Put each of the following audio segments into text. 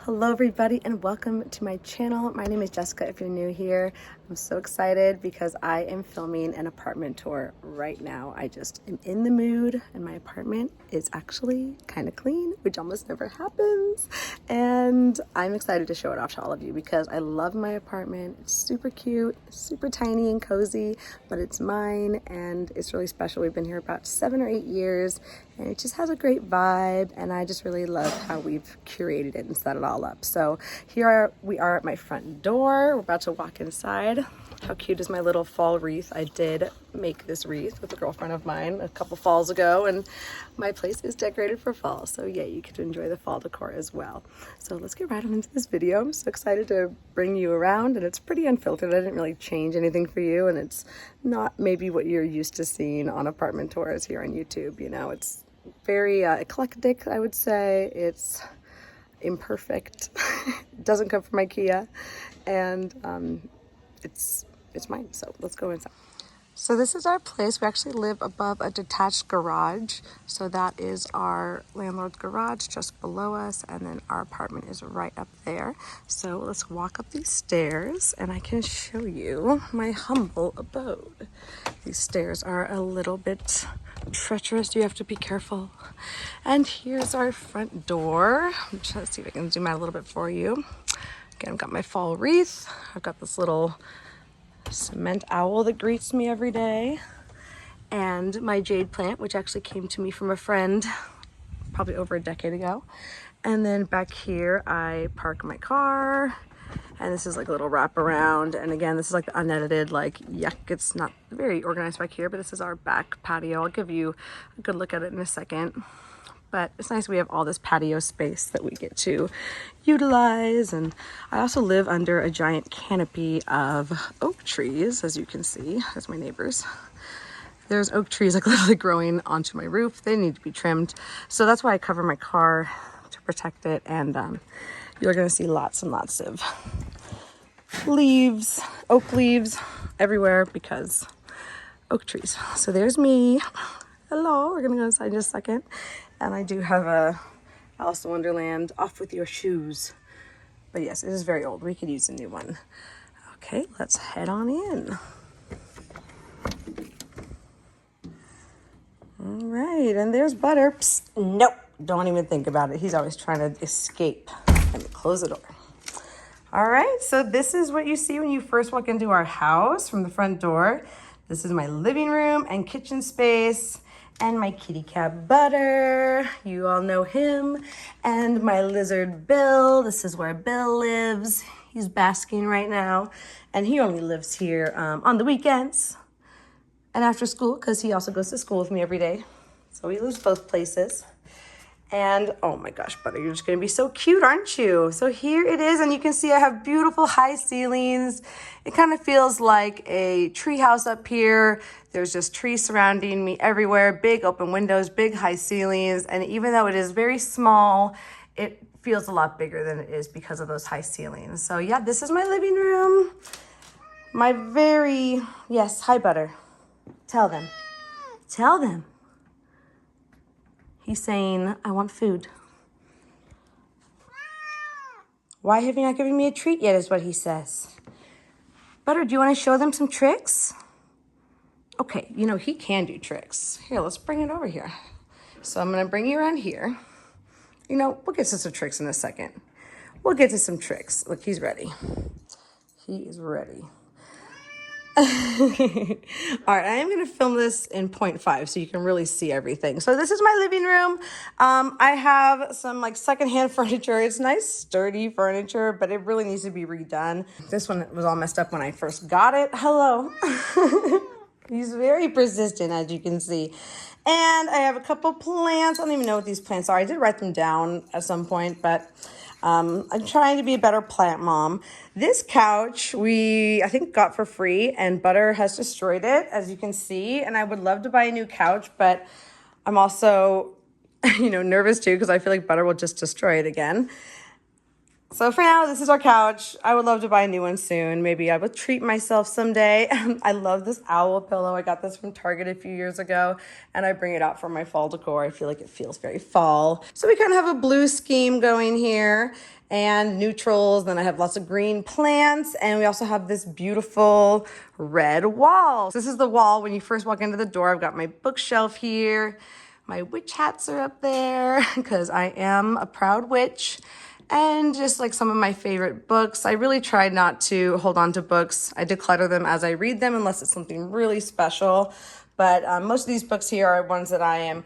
Hello everybody and welcome to my channel. My name is Jessica if you're new here. I'm so excited because I am filming an apartment tour right now. I just am in the mood and my apartment is actually kind of clean, which almost never happens. And I'm excited to show it off to all of you because I love my apartment. It's super cute, super tiny and cozy, but it's mine and it's really special. We've been here about 7 or 8 years and it just has a great vibe and I just really love how we've curated it and set it all up. So we are at my front door. We're about to walk inside. How cute is my little fall wreath? I did make this wreath with a girlfriend of mine a couple falls ago and my place is decorated for fall. So yeah, you could enjoy the fall decor as well. So let's get right on into this video. I'm so excited to bring you around and it's pretty unfiltered. I didn't really change anything for you and it's not maybe what you're used to seeing on apartment tours here on YouTube. You know, it's very eclectic, I would say. It's imperfect. It doesn't come from IKEA and it's mine. So let's go inside. So this is our place. We actually live above a detached garage. So that is our landlord's garage just below us. And then our apartment is right up there. So let's walk up these stairs and I can show you my humble abode. These stairs are a little bit treacherous. You have to be careful. And here's our front door. I'm trying to see if I can zoom out a little bit for you. Again, I've got my fall wreath. I've got this little cement owl that greets me every day, and my jade plant, which actually came to me from a friend probably over a decade ago. And then back here I park my car, and this is like a little wraparound. And again, this is like the unedited, like, yuck, it's not very organized back here, but this is our back patio. I'll give you a good look at it in a second. But it's nice we have all this patio space that we get to utilize. And I also live under a giant canopy of oak trees, as you can see. That's my neighbors. There's oak trees like literally growing onto my roof. They need to be trimmed. So that's why I cover my car to protect it. And you're gonna see lots and lots of leaves, oak leaves everywhere because oak trees. So there's me. Hello, we're gonna go inside in just a second. And I do have a Alice in Wonderland, off with your shoes. But yes, it is very old. We could use a new one. Okay, let's head on in. All right, and there's Butter. Psst, nope, don't even think about it. He's always trying to escape. Let me close the door. All right, so this is what you see when you first walk into our house from the front door. This is my living room and kitchen space. And my kitty cat Butter, you all know him, and my lizard Bill. This is where Bill lives. He's basking right now, and he only lives here on the weekends and after school because he also goes to school with me every day. So he lives both places. And oh my gosh, Butter, you're just gonna be so cute, aren't you? So here it is, and you can see I have beautiful high ceilings. It kind of feels like a tree house up here. There's just trees surrounding me everywhere, big open windows, big high ceilings. And even though it is very small, it feels a lot bigger than it is because of those high ceilings. So yeah, this is my living room. Yes, hi Butter. Tell them. Tell them. He's saying, I want food. Why have you not given me a treat yet, is what he says. Butter, do you want to show them some tricks? Okay, you know, he can do tricks. Here, let's bring it over here. So I'm going to bring you around here. You know, we'll get to some tricks in a second. We'll get to some tricks. Look, he's ready. He is ready. All right, I am going to film this in 0.5 so you can really see everything. So this is my living room. I have some like secondhand furniture. It's nice, sturdy furniture, but it really needs to be redone. This one was all messed up when I first got it. Hello. He's very persistent, as you can see. And I have a couple plants. I don't even know what these plants are. I did write them down at some point, but I'm trying to be a better plant mom. This couch I think got for free, and Butter has destroyed it, as you can see. And I would love to buy a new couch, but I'm also, nervous too because I feel like Butter will just destroy it again. So for now, this is our couch. I would love to buy a new one soon. Maybe I will treat myself someday. I love this owl pillow. I got this from Target a few years ago, and I bring it out for my fall decor. I feel like it feels very fall. So we kind of have a blue scheme going here. and neutrals. Then I have lots of green plants, and we also have this beautiful red wall. This is the wall when you first walk into the door. I've got my bookshelf here. My witch hats are up there because I am a proud witch. And just like some of my favorite books. I really try not to hold on to books. I declutter them as I read them unless it's something really special. But most of these books here are ones that I am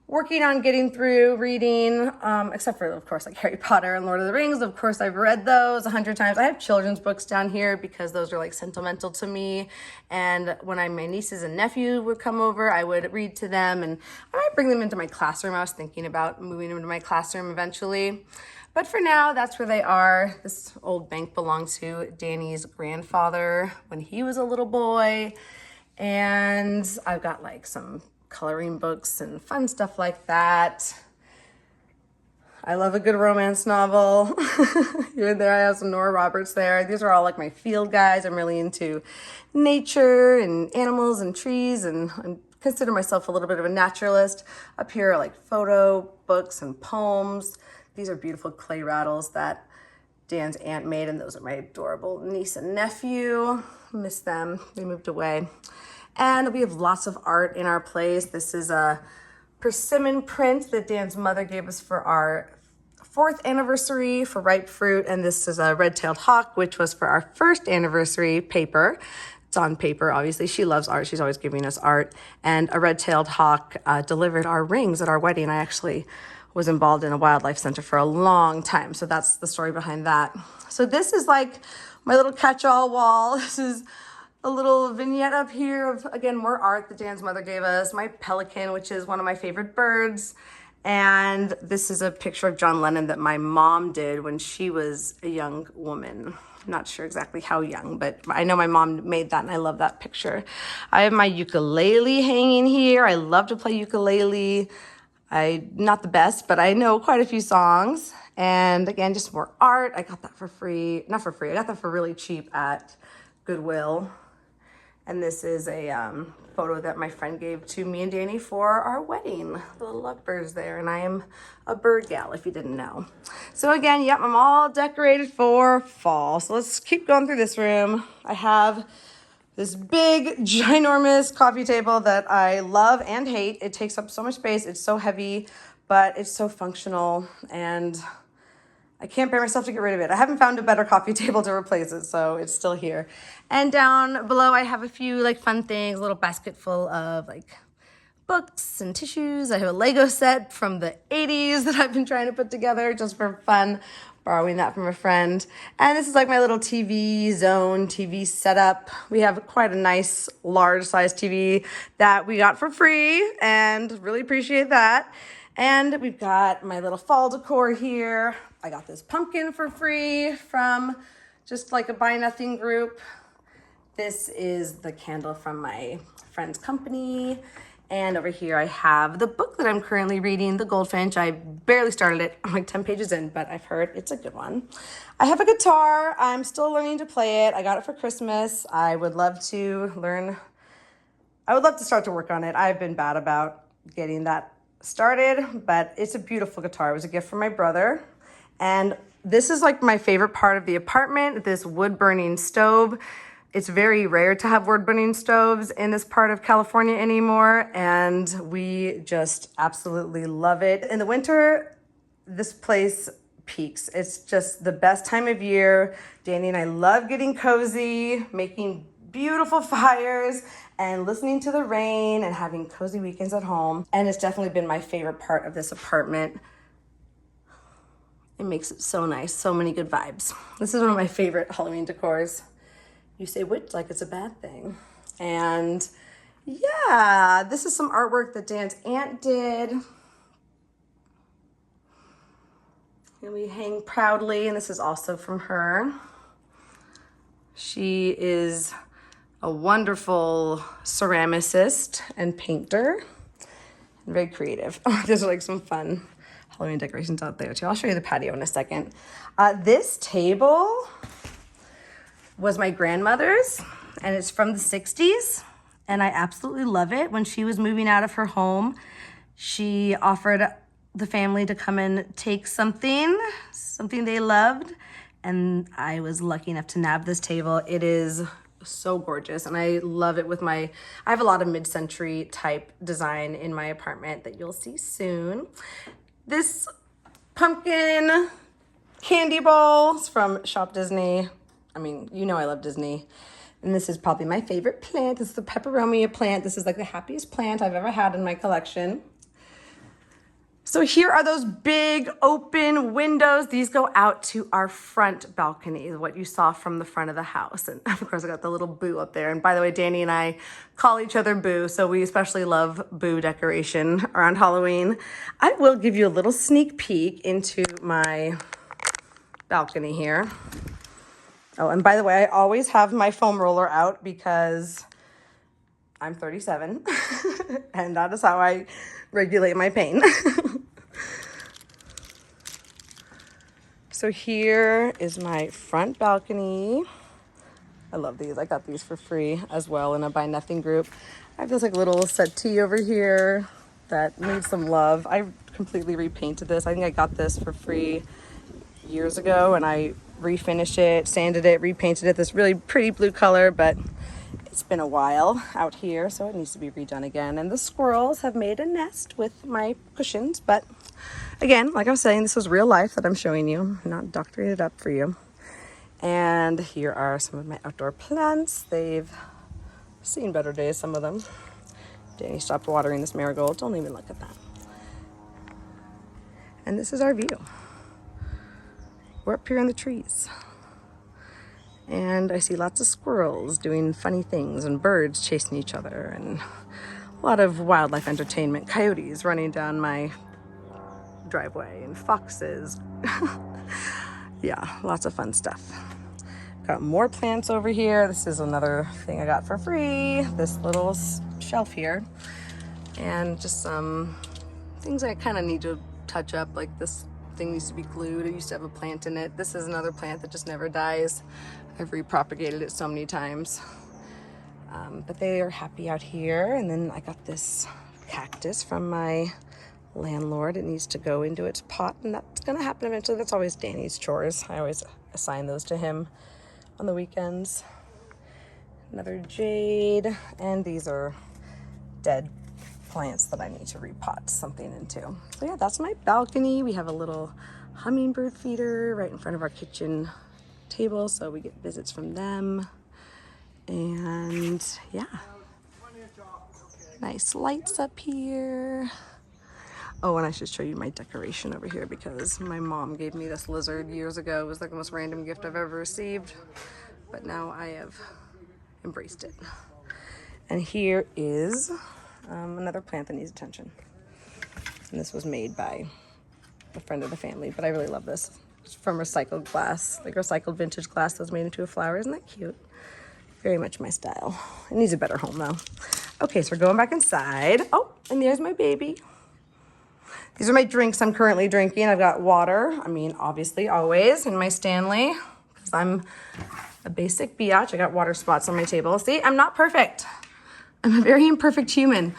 working on getting through reading, except for, of course, like Harry Potter and Lord of the Rings. Of course, I've read those 100 times. I have children's books down here because those are like sentimental to me. And when my nieces and nephews would come over, I would read to them, and I might bring them into my classroom. I was thinking about moving them into my classroom eventually. But for now, that's where they are. This old bank belonged to Danny's grandfather when he was a little boy. And I've got like some coloring books and fun stuff like that. I love a good romance novel. Here and there, I have some Nora Roberts there. These are all like my field guides. I'm really into nature and animals and trees, and I consider myself a little bit of a naturalist. Up here are like photo books and poems. These are beautiful clay rattles that Dan's aunt made, and those are my adorable niece and nephew. Miss them. They moved away. And we have lots of art in our place. This is a persimmon print that Dan's mother gave us for our 4th anniversary for ripe fruit. And this is a red-tailed hawk, which was for our 1st anniversary paper. It's on paper, obviously. She loves art. She's always giving us art. And a red-tailed hawk delivered our rings at our wedding. I actually was involved in a wildlife center for a long time. So that's the story behind that. So this is like my little catch-all wall. This is a little vignette up here of, again, more art that Dan's mother gave us. My pelican, which is one of my favorite birds. And this is a picture of John Lennon that my mom did when she was a young woman. I'm not sure exactly how young, but I know my mom made that, and I love that picture. I have my ukulele hanging here. I love to play ukulele. I'm not the best, but I know quite a few songs. And again, just more art. I got that for free. Not for free. I got that for really cheap at Goodwill. And this is a photo that my friend gave to me and Danny for our wedding. The little lovebirds there. And I am a bird gal, if you didn't know. So again, yep, I'm all decorated for fall. So let's keep going through this room. I have this big, ginormous coffee table that I love and hate. It takes up so much space. It's so heavy, but it's so functional, and I can't bear myself to get rid of it. I haven't found a better coffee table to replace it, so it's still here. And down below, I have a few like fun things, a little basket full of like books and tissues. I have a Lego set from the 80s that I've been trying to put together just for fun, borrowing that from a friend. And this is like my little TV zone, TV setup. We have quite a nice large size TV that we got for free, and really appreciate that. And we've got my little fall decor here. I got this pumpkin for free from just like a buy nothing group. This is the candle from my friend's company. And over here I have the book that I'm currently reading, The Goldfinch. I barely started it. I'm like 10 pages in, but I've heard it's a good one. I have a guitar. I'm still learning to play it. I got it for Christmas. I would love to start to work on it. I've been bad about getting that started, but it's a beautiful guitar. It was a gift from my brother. And this is like my favorite part of the apartment, this wood burning stove. It's very rare to have wood-burning stoves in this part of California anymore, and we just absolutely love it. In the winter, this place peaks. It's just the best time of year. Danny and I love getting cozy, making beautiful fires, and listening to the rain and having cozy weekends at home. And it's definitely been my favorite part of this apartment. It makes it so nice, so many good vibes. This is one of my favorite Halloween decors. You say witch like it's a bad thing. And yeah, this is some artwork that Dan's aunt did. And we hang proudly, and this is also from her. She is a wonderful ceramicist and painter, and very creative. These are like some fun Halloween decorations out there too. I'll show you the patio in a second. This table was my grandmother's, and it's from the 60s, and I absolutely love it. When she was moving out of her home, she offered the family to come and take something they loved. And I was lucky enough to nab this table. It is so gorgeous, and I love it with I have a lot of mid-century type design in my apartment that you'll see soon. This pumpkin candy balls from Shop Disney. I mean, you know I love Disney. And this is probably my favorite plant. This is the peperomia plant. This is like the happiest plant I've ever had in my collection. So here are those big open windows. These go out to our front balcony, what you saw from the front of the house. And of course I got the little boo up there. And by the way, Danny and I call each other boo, so we especially love boo decoration around Halloween. I will give you a little sneak peek into my balcony here. Oh, and by the way, I always have my foam roller out because I'm 37 and that is how I regulate my pain. So here is my front balcony. I love these. I got these for free as well in a Buy Nothing group. I have this like little settee over here that needs some love. I completely repainted this. I think I got this for free years ago, and I refinished it, sanded it, repainted it this really pretty blue color, but it's been a while out here, so it needs to be redone again. And the squirrels have made a nest with my cushions, but again, like I was saying, this was real life that I'm showing you, not doctoring it up for you. And here are some of my outdoor plants. They've seen better days, some of them. Danny stopped watering this marigold. Don't even look at that. And this is our view. We're up here in the trees. And I see lots of squirrels doing funny things and birds chasing each other and a lot of wildlife entertainment. Coyotes running down my driveway and foxes. Yeah, lots of fun stuff. Got more plants over here. This is another thing I got for free. This little shelf here. And just some things I kind of need to touch up, like this thing needs to be glued. It used to have a plant in it. This is another plant that just never dies. I've repropagated it so many times. But they are happy out here. And then I got this cactus from my landlord. It needs to go into its pot, and that's gonna happen eventually. That's always Danny's chores. I always assign those to him on the weekends. Another jade, and these are dead plants that I need to repot something into. So yeah, that's my balcony. We have a little hummingbird feeder right in front of our kitchen table, so we get visits from them. And yeah, nice lights up here. Oh, and I should show you my decoration over here because my mom gave me this lizard years ago. It was like the most random gift I've ever received, but now I have embraced it. And here is another plant that needs attention. And this was made by a friend of the family, but I really love this. It's from recycled glass, like recycled vintage glass that was made into a flower. Isn't that cute? Very much my style. It needs a better home though. Okay, so we're going back inside. Oh, and there's my baby. These are my drinks I'm currently drinking. I've got water, I mean, obviously, always, in my Stanley, because I'm a basic biatch. I got water spots on my table. See, I'm not perfect. I'm a very imperfect human.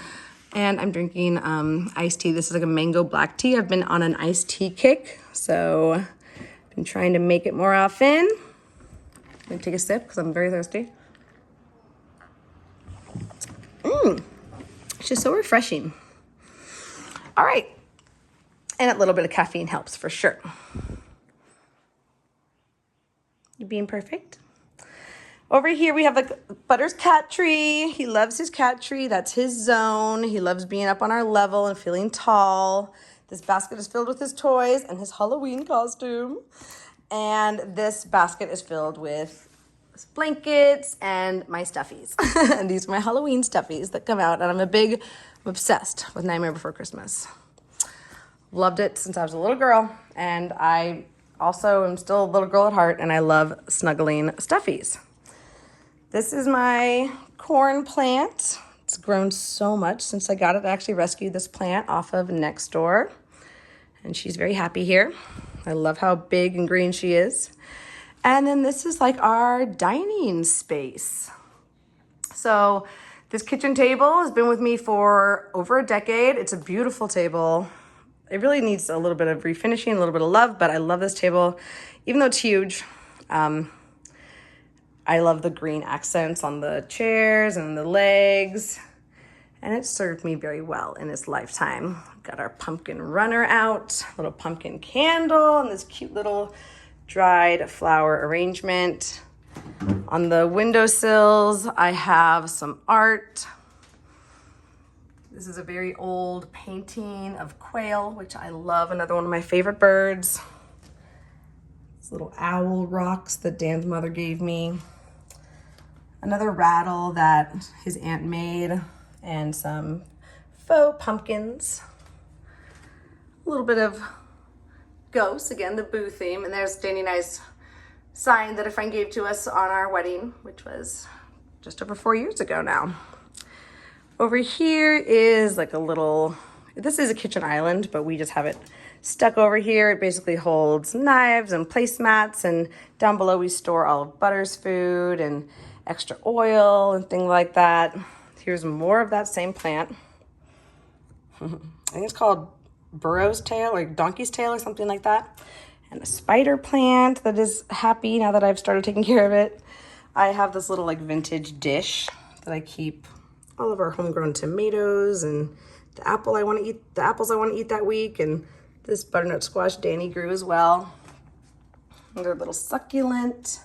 And I'm drinking iced tea. This is like a mango black tea. I've been on an iced tea kick, so I've been trying to make it more often. I'm gonna take a sip because I'm very thirsty. It's just so refreshing. All right. And a little bit of caffeine helps for sure. You being perfect? Over here we have like Butter's cat tree. He loves his cat tree. That's his zone. He loves being up on our level and feeling tall. This basket is filled with his toys and his Halloween costume. And this basket is filled with blankets and my stuffies. And these are my Halloween stuffies that come out. And I'm obsessed with Nightmare Before Christmas. Loved it since I was a little girl. And I also am still a little girl at heart, and I love snuggling stuffies. This is my corn plant. It's grown so much since I got it. I actually rescued this plant off of next door, and she's very happy here. I love how big and green she is. And then this is like our dining space. So this kitchen table has been with me for over a decade. It's a beautiful table. it really needs a little bit of refinishing, a little bit of love, but I love this table. Even though it's huge, I love the green accents on the chairs and the legs, and it served me very well in its lifetime. Got our pumpkin runner out, little pumpkin candle, and this cute little dried flower arrangement. On the windowsills, I have some art. This is a very old painting of quail, which I love, another one of my favorite birds. This little owl rocks that Dan's mother gave me. Another rattle that his aunt made, and some faux pumpkins. A little bit of ghosts, again, the boo theme, and there's Danny and I's sign that a friend gave to us on our wedding, which was just over 4 years ago now. Over here is like a little, this is a kitchen island, but we just have it stuck over here. It basically holds knives and placemats, and down below we store all of Butter's food and extra oil and things like that. Here's more of that same plant. I think it's called burro's tail or donkey's tail or something like that. And a spider plant that is happy now that I've started taking care of it. I have this little like vintage dish that I keep all of our homegrown tomatoes and the apples I want to eat that week, and this butternut squash Danny grew as well. Another little succulent.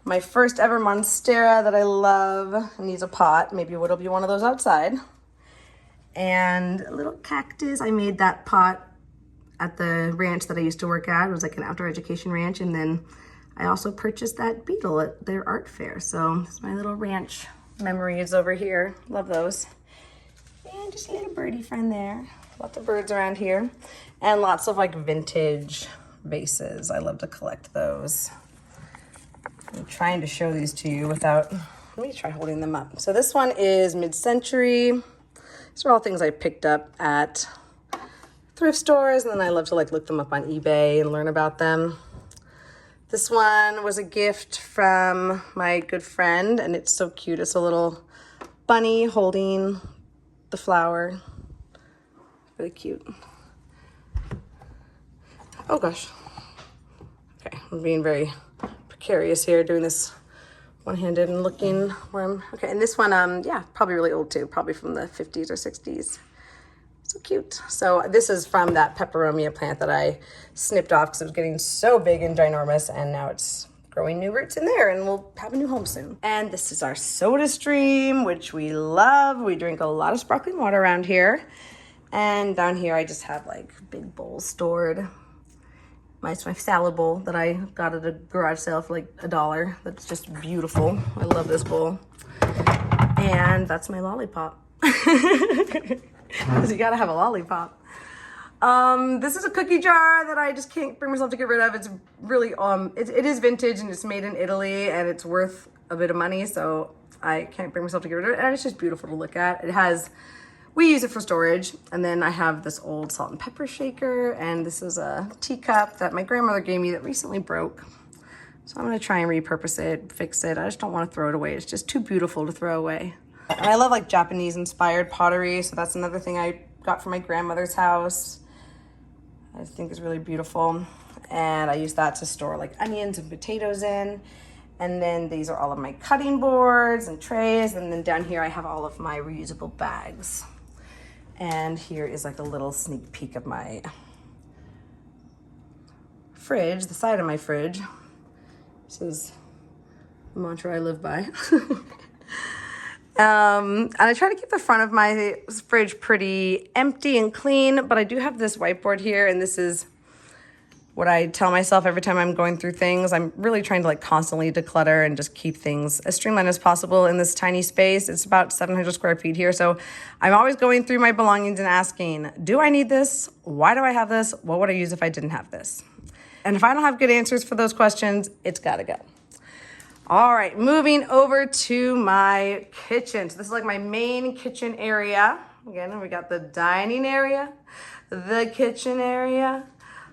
My first ever monstera that I love needs a pot. Maybe it'll be one of those outside. And a little cactus. I made that pot at the ranch that I used to work at. It was like an outdoor education ranch. And then I also purchased that beetle at their art fair. So this is my little ranch memories over here. Love those. And just a little birdie friend there. Lots of birds around here. And lots of like vintage vases. I love to collect those. I'm trying to show these to you without, let me try holding them up. So this one is mid-century. These are all things I picked up at thrift stores, and then I love to like look them up on eBay and learn about them. This one was a gift from my good friend, and it's so cute. It's a little bunny holding the flower. Really cute. Oh gosh. Okay, I'm being very precarious here doing this one-handed and looking where I'm, okay, and this one, yeah, probably really old too, probably from the 50s or 60s. So cute. So this is from that peperomia plant that I snipped off because it was getting so big and ginormous, and now it's growing new roots in there, and we'll have a new home soon. And this is our soda stream, which we love. We drink a lot of sparkling water around here. And down here I just have like big bowls stored. It's my salad bowl that I got at a garage sale for like $1. That's just beautiful. I love this bowl. And that's my lollipop. Because you gotta have a lollipop. This is a cookie jar that I just can't bring myself to get rid of. It's really, it is vintage and it's made in Italy and it's worth a bit of money, so I can't bring myself to get rid of it. And it's just beautiful to look at. It has, we use it for storage. And then I have this old salt and pepper shaker, and this is a teacup that my grandmother gave me that recently broke. So I'm gonna try and repurpose it, fix it. I just don't wanna throw it away. It's just too beautiful to throw away. And I love like Japanese inspired pottery, so that's another thing I got from my grandmother's house. I think is really beautiful. And I use that to store like onions and potatoes in. And then these are all of my cutting boards and trays. And then down here I have all of my reusable bags. And here is like a little sneak peek of my fridge, the side of my fridge. This is the mantra I live by. And I try to keep the front of my fridge pretty empty and clean, but I do have this whiteboard here, and this is what I tell myself every time I'm going through things. I'm really trying to like constantly declutter and just keep things as streamlined as possible in this tiny space. It's about 700 square feet here. So I'm always going through my belongings and asking, do I need this? Why do I have this? What would I use if I didn't have this? And if I don't have good answers for those questions, it's gotta go. All right, moving over to my kitchen. So this is like my main kitchen area. Again, we got the dining area, the kitchen area,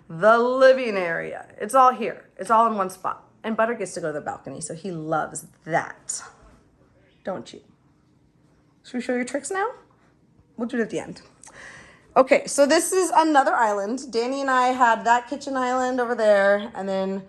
the living area. It's all here. It's all in one spot. And Butter gets to go to the balcony, so he loves that. Don't you? Should we show your tricks now? We'll do it at the end. Okay, so this is another island. Danny and I had that kitchen island over there, and then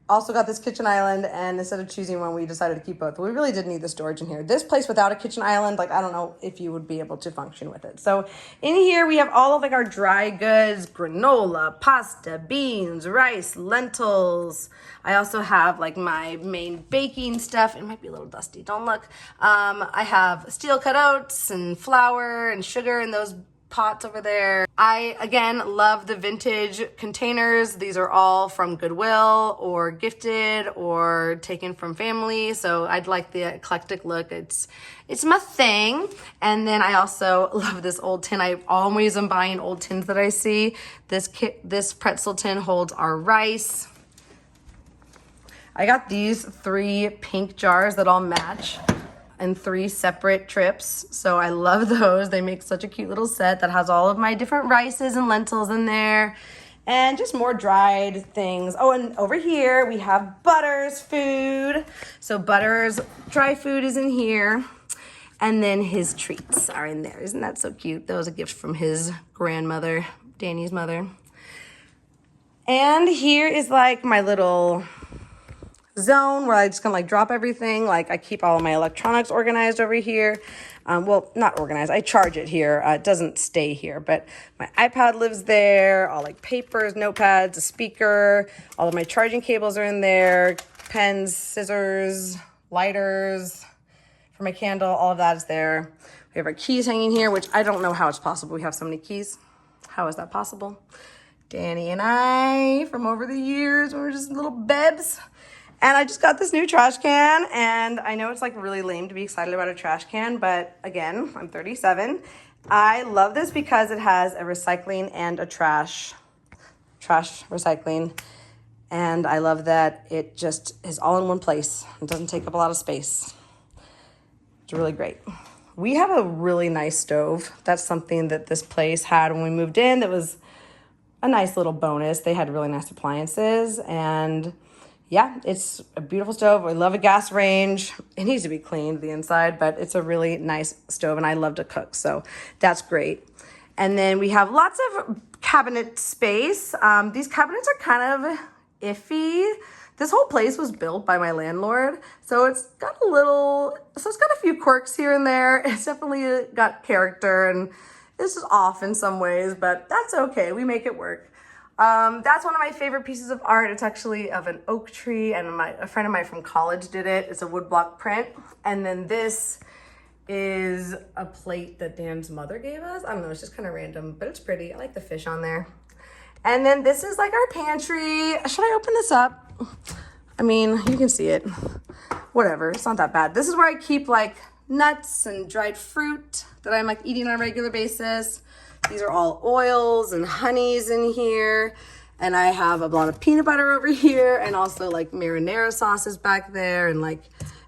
also got this kitchen island, and instead of choosing one, we decided to keep both. But we really did need the storage in here. This place without a kitchen island, like, I don't know if you would be able to function with it. So in here, we have all of like our dry goods, granola, pasta, beans, rice, lentils. I also have like my main baking stuff. It might be a little dusty, don't look. I have steel cut oats and flour and sugar in those pots over there. I, again, love the vintage containers. These are all from Goodwill or gifted or taken from family. So I'd like the eclectic look. It's my thing. And then I also love this old tin. I always am buying old tins that I see. This pretzel tin holds our rice. I got these 3 pink jars that all match in 3 separate trips. So I love those. They make such a cute little set that has all of my different rices and lentils in there and just more dried things. Oh, and over here we have Butter's food. So Butter's dry food is in here. And then his treats are in there. Isn't that so cute? That was a gift from his grandmother, Danny's mother. And here is like my little zone where I just kind of like drop everything. Like I keep all of my electronics organized over here. Well, not organized. I charge it here. It doesn't stay here, but my iPad lives there. All like papers, notepads, a speaker. All of my charging cables are in there. Pens, scissors, lighters for my candle. All of that is there. We have our keys hanging here, which I don't know how it's possible. We have so many keys. How is that possible? Danny and I, from over the years, when we were just little bebs. And I just got this new trash can, and I know it's like really lame to be excited about a trash can, but again, I'm 37. I love this because it has a recycling and a trash recycling. And I love that it just is all in one place. It doesn't take up a lot of space. It's really great. We have a really nice stove. That's something that this place had when we moved in. That was a nice little bonus. They had really nice appliances, and yeah, it's a beautiful stove. I love a gas range. It needs to be cleaned, the inside, but it's a really nice stove, and I love to cook, so that's great. And then we have lots of cabinet space. These cabinets are kind of iffy. This whole place was built by my landlord, so it's got a few quirks here and there. It's definitely got character, and this is off in some ways, but that's okay. We make it work. That's one of my favorite pieces of art. It's actually of an oak tree, and a friend of mine from college did it. It's a woodblock print. And then this is a plate that Dan's mother gave us. I don't know, it's just kind of random, but it's pretty. I like the fish on there. And then this is like our pantry. Should I open this up? I mean, you can see it. Whatever, it's not that bad. This is where I keep like nuts and dried fruit that I'm like eating on a regular basis. These are all oils and honeys in here. And I have a lot of peanut butter over here, and also like marinara sauces back there, and like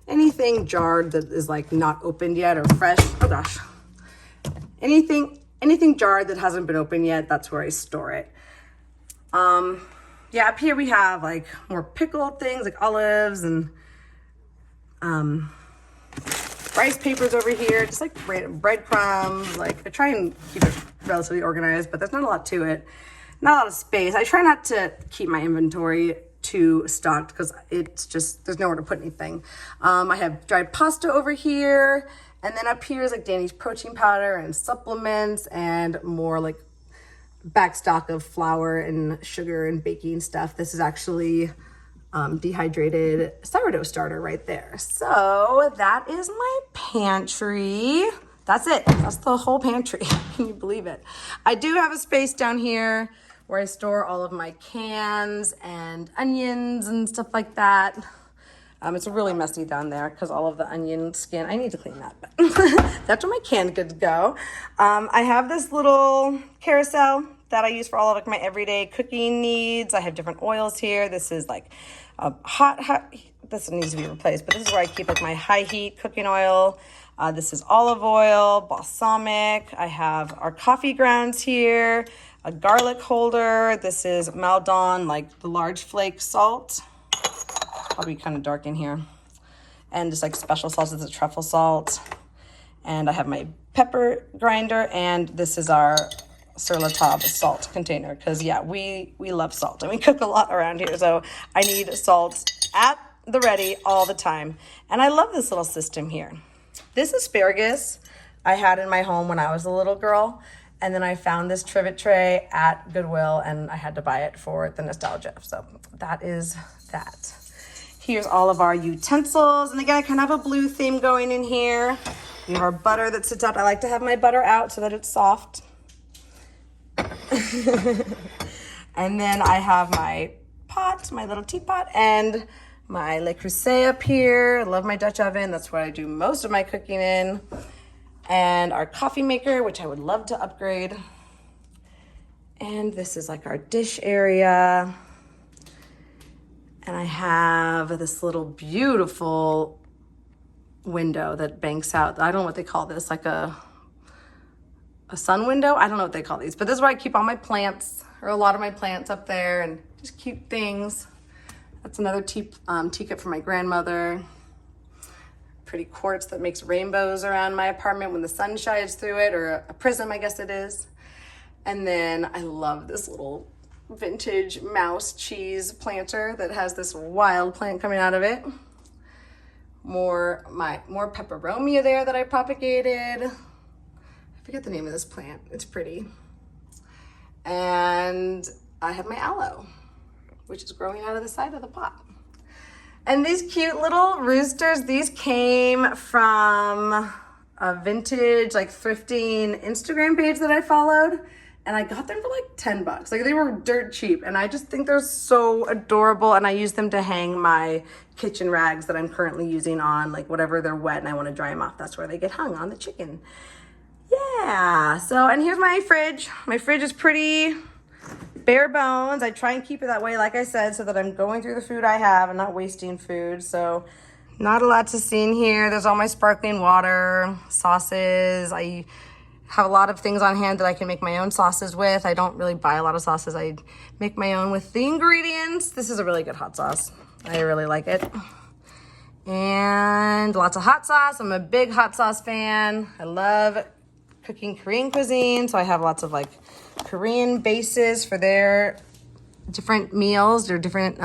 anything jarred that is like not opened yet or fresh. Oh gosh. Anything jarred that hasn't been opened yet, that's where I store it. Yeah, up here we have like more pickled things like olives and rice papers over here, just like breadcrumbs. Like I try and keep it relatively organized, but there's not a lot to it. Not a lot of space. I try not to keep my inventory too stocked because it's just, there's nowhere to put anything. I have dried pasta over here, and then up here is like Danny's protein powder and supplements and more like back stock of flour and sugar and baking stuff. This is actually dehydrated sourdough starter right there. So that is my pantry. That's it. That's the whole pantry. Can you believe it? I do have a space down here where I store all of my cans and onions and stuff like that. It's really messy down there because all of the onion skin, I need to clean that, but that's where my canned goods go. I have this little carousel that I use for all of like my everyday cooking needs. I have different oils here. This is like a hot, this needs to be replaced, but this is where I keep like my high heat cooking oil. This is olive oil, balsamic. I have our coffee grounds here, a garlic holder. This is Maldon, like the large flake salt. Probably kind of dark in here. And just like special sauce, it's a truffle salt. And I have my pepper grinder, and this is our sur la table salt container, because yeah, we love salt and we cook a lot around here, so I need salt at the ready all the time. And I love this little system here. This asparagus I had in my home when I was a little girl, and then I found this trivet tray at Goodwill and I had to buy it for the nostalgia. So that is that. Here's all of our utensils, and again, I kind of have a blue theme going in here. We have our butter that sits out. I like to have my butter out so that it's soft. And then I have my pot, my little teapot, and my Le Creuset up here. I love my Dutch oven. That's what I do most of my cooking in. And our coffee maker, which I would love to upgrade. And this is like our dish area. And I have this little beautiful window that banks out. I don't know what they call this, like a sun window. I don't know what they call these, but this is where I keep all my plants, or a lot of my plants up there, and just cute things. That's another teacup for my grandmother. Pretty quartz that makes rainbows around my apartment when the sun shines through it, or a prism, I guess it is. And then I love this little vintage mouse cheese planter that has this wild plant coming out of it. More peperomia there that I propagated. I forget the name of this plant. It's pretty. And I have my aloe, which is growing out of the side of the pot. And these cute little roosters, these came from a vintage, like thrifting Instagram page that I followed. And I got them for like 10 bucks. Like, they were dirt cheap. And I just think they're so adorable. And I use them to hang my kitchen rags that I'm currently using on, like whatever they're wet and I want to dry them off. That's where they get hung, on the chicken. Yeah, so, and here's my fridge. My fridge is pretty bare bones. I try and keep it that way, like I said, so that I'm going through the food I have and not wasting food. So not a lot to see in here. There's all my sparkling water, sauces. I have a lot of things on hand that I can make my own sauces with. I don't really buy a lot of sauces. I make my own with the ingredients. This is a really good hot sauce. I really like it. And lots of hot sauce. I'm a big hot sauce fan. I love cooking Korean cuisine, so I have lots of like Korean bases for their different meals, their different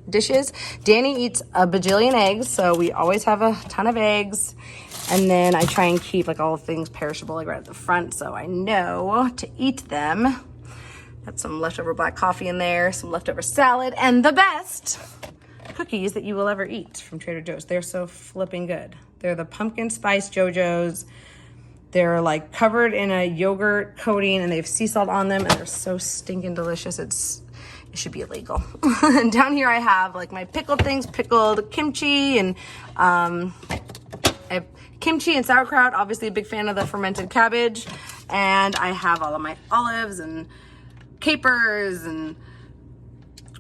dishes. Danny eats a bajillion eggs, so we always have a ton of eggs. And then I try and keep like all things perishable like right at the front, so I know to eat them. Got some leftover black coffee in there, some leftover salad, and the best cookies that you will ever eat from Trader Joe's. They're so flipping good. They're the pumpkin spice JoJo's. They're like covered in a yogurt coating and they have sea salt on them, and they're so stinking delicious. It should be illegal. And down here I have like my pickled things, pickled kimchi and kimchi and sauerkraut. Obviously a big fan of the fermented cabbage. And I have all of my olives and capers and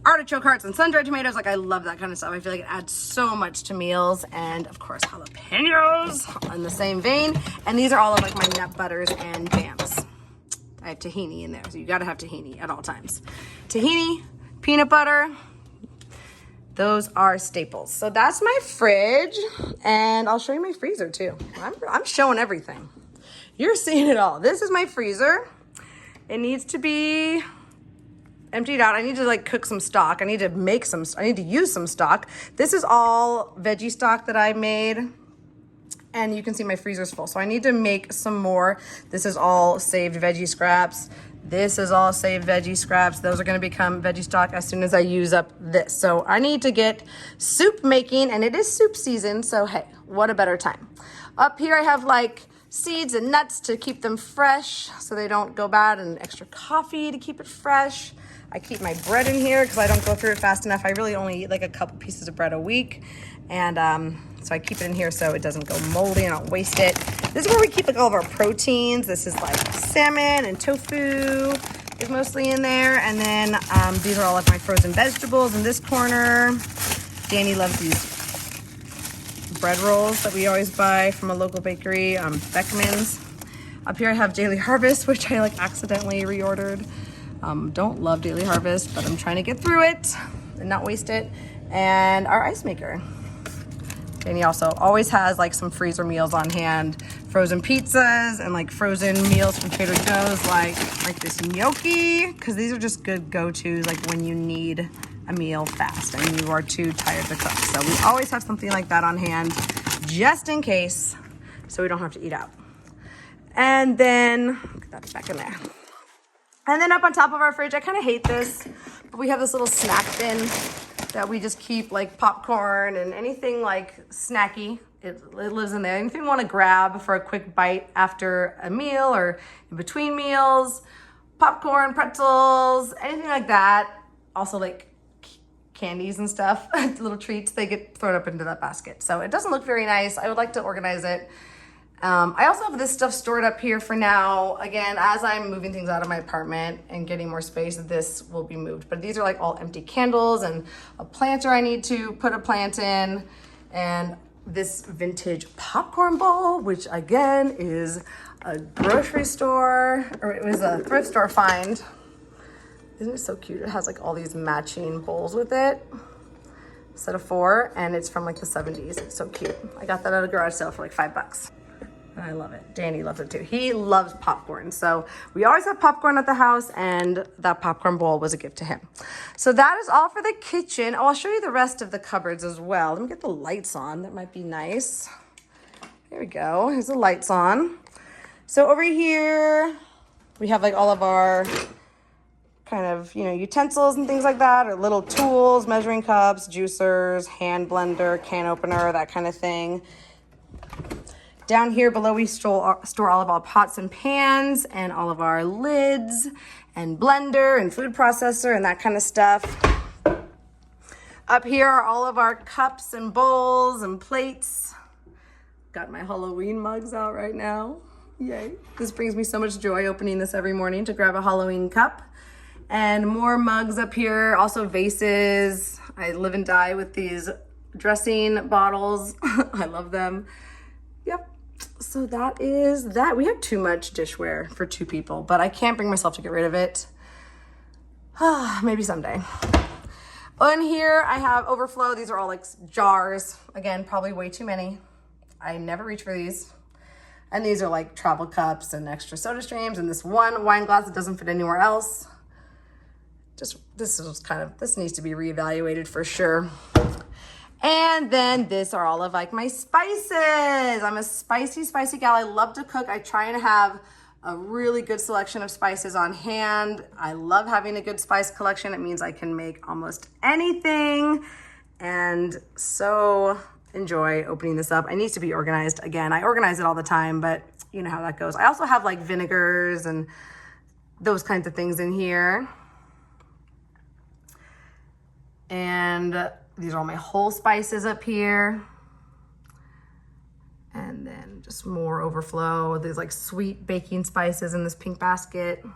artichoke hearts and sun-dried tomatoes. Like, I love that kind of stuff. I feel like it adds so much to meals. And of course, jalapenos in the same vein. And these are all of like my nut butters and jams. I have tahini in there, so you gotta have tahini at all times. Tahini, peanut butter, those are staples. So that's my fridge, and I'll show you my freezer too. I'm showing everything. You're seeing it all. This is my freezer. It needs to be emptied out. I need to like cook some stock. I need to use some stock. This is all veggie stock that I made, and you can see my freezer's full. So I need to make some more. This is all saved veggie scraps. This is all saved veggie scraps. Those are gonna become veggie stock as soon as I use up this. So I need to get soup making, and it is soup season, so hey, what a better time. Up here I have like seeds and nuts to keep them fresh so they don't go bad, and extra coffee to keep it fresh. I keep my bread in here because I don't go through it fast enough. I really only eat like a couple pieces of bread a week. And so I keep it in here so it doesn't go moldy and I don't waste it. This is where we keep like all of our proteins. This is like salmon and tofu is mostly in there. And then these are all of my frozen vegetables in this corner. Danny loves these bread rolls that we always buy from a local bakery, Beckman's. Up here I have Daily Harvest, which I like accidentally reordered. Don't love Daily Harvest, but I'm trying to get through it and not waste it. And our ice maker. And he also always has like some freezer meals on hand, frozen pizzas and like frozen meals from Trader Joe's, like this gnocchi, because these are just good go-tos like when you need a meal fast and you are too tired to cook. So we always have something like that on hand just in case, so we don't have to eat out. And then that's back in there. And then up on top of our fridge, I kind of hate this, but we have this little snack bin that we just keep like popcorn and anything like snacky. It lives in there. Anything you want to grab for a quick bite after a meal or in between meals, popcorn, pretzels, anything like that. Also like candies and stuff, little treats, they get thrown up into that basket. So it doesn't look very nice. I would like to organize it. I also have this stuff stored up here for now. Again, as I'm moving things out of my apartment and getting more space, this will be moved. But these are like all empty candles and a planter I need to put a plant in, and this vintage popcorn bowl, which again is a grocery store, or it was a thrift store find. Isn't it so cute? It has like all these matching bowls with it. Set of 4, and it's from like the 70s. It's so cute. I got that at a garage sale for like $5. I love it. Danny loves it too. He loves popcorn. So we always have popcorn at the house, and that popcorn bowl was a gift to him. So that is all for the kitchen. Oh, I'll show you the rest of the cupboards as well. Let me get the lights on. That might be nice. There we go. Here's the lights on. So over here, we have like all of our kind of, utensils and things like that, or little tools, measuring cups, juicers, hand blender, can opener, that kind of thing. Down here below, we store all of our pots and pans and all of our lids and blender and food processor and that kind of stuff. Up here are all of our cups and bowls and plates. Got my Halloween mugs out right now. Yay. This brings me so much joy opening this every morning to grab a Halloween cup. And more mugs up here, also vases. I live and die with these dressing bottles. I love them. Yep. So that is that. We have too much dishware for 2 people, but I can't bring myself to get rid of it. Maybe someday. In here, I have overflow. These are all like jars. Again, probably way too many. I never reach for these. And these are like travel cups and extra soda streams, and this one wine glass that doesn't fit anywhere else. This needs to be reevaluated for sure. And then this are all of like my spices. I'm a spicy gal. I love to cook. I try and have a really good selection of spices on hand. I love having a good spice collection. It means I can make almost anything, and so enjoy opening this up. It needs to be organized. Again, I organize it all the time, but you know how that goes. I also have like vinegars and those kinds of things in here. And these are all my whole spices up here. And then just more overflow. There's like sweet baking spices in this pink basket. It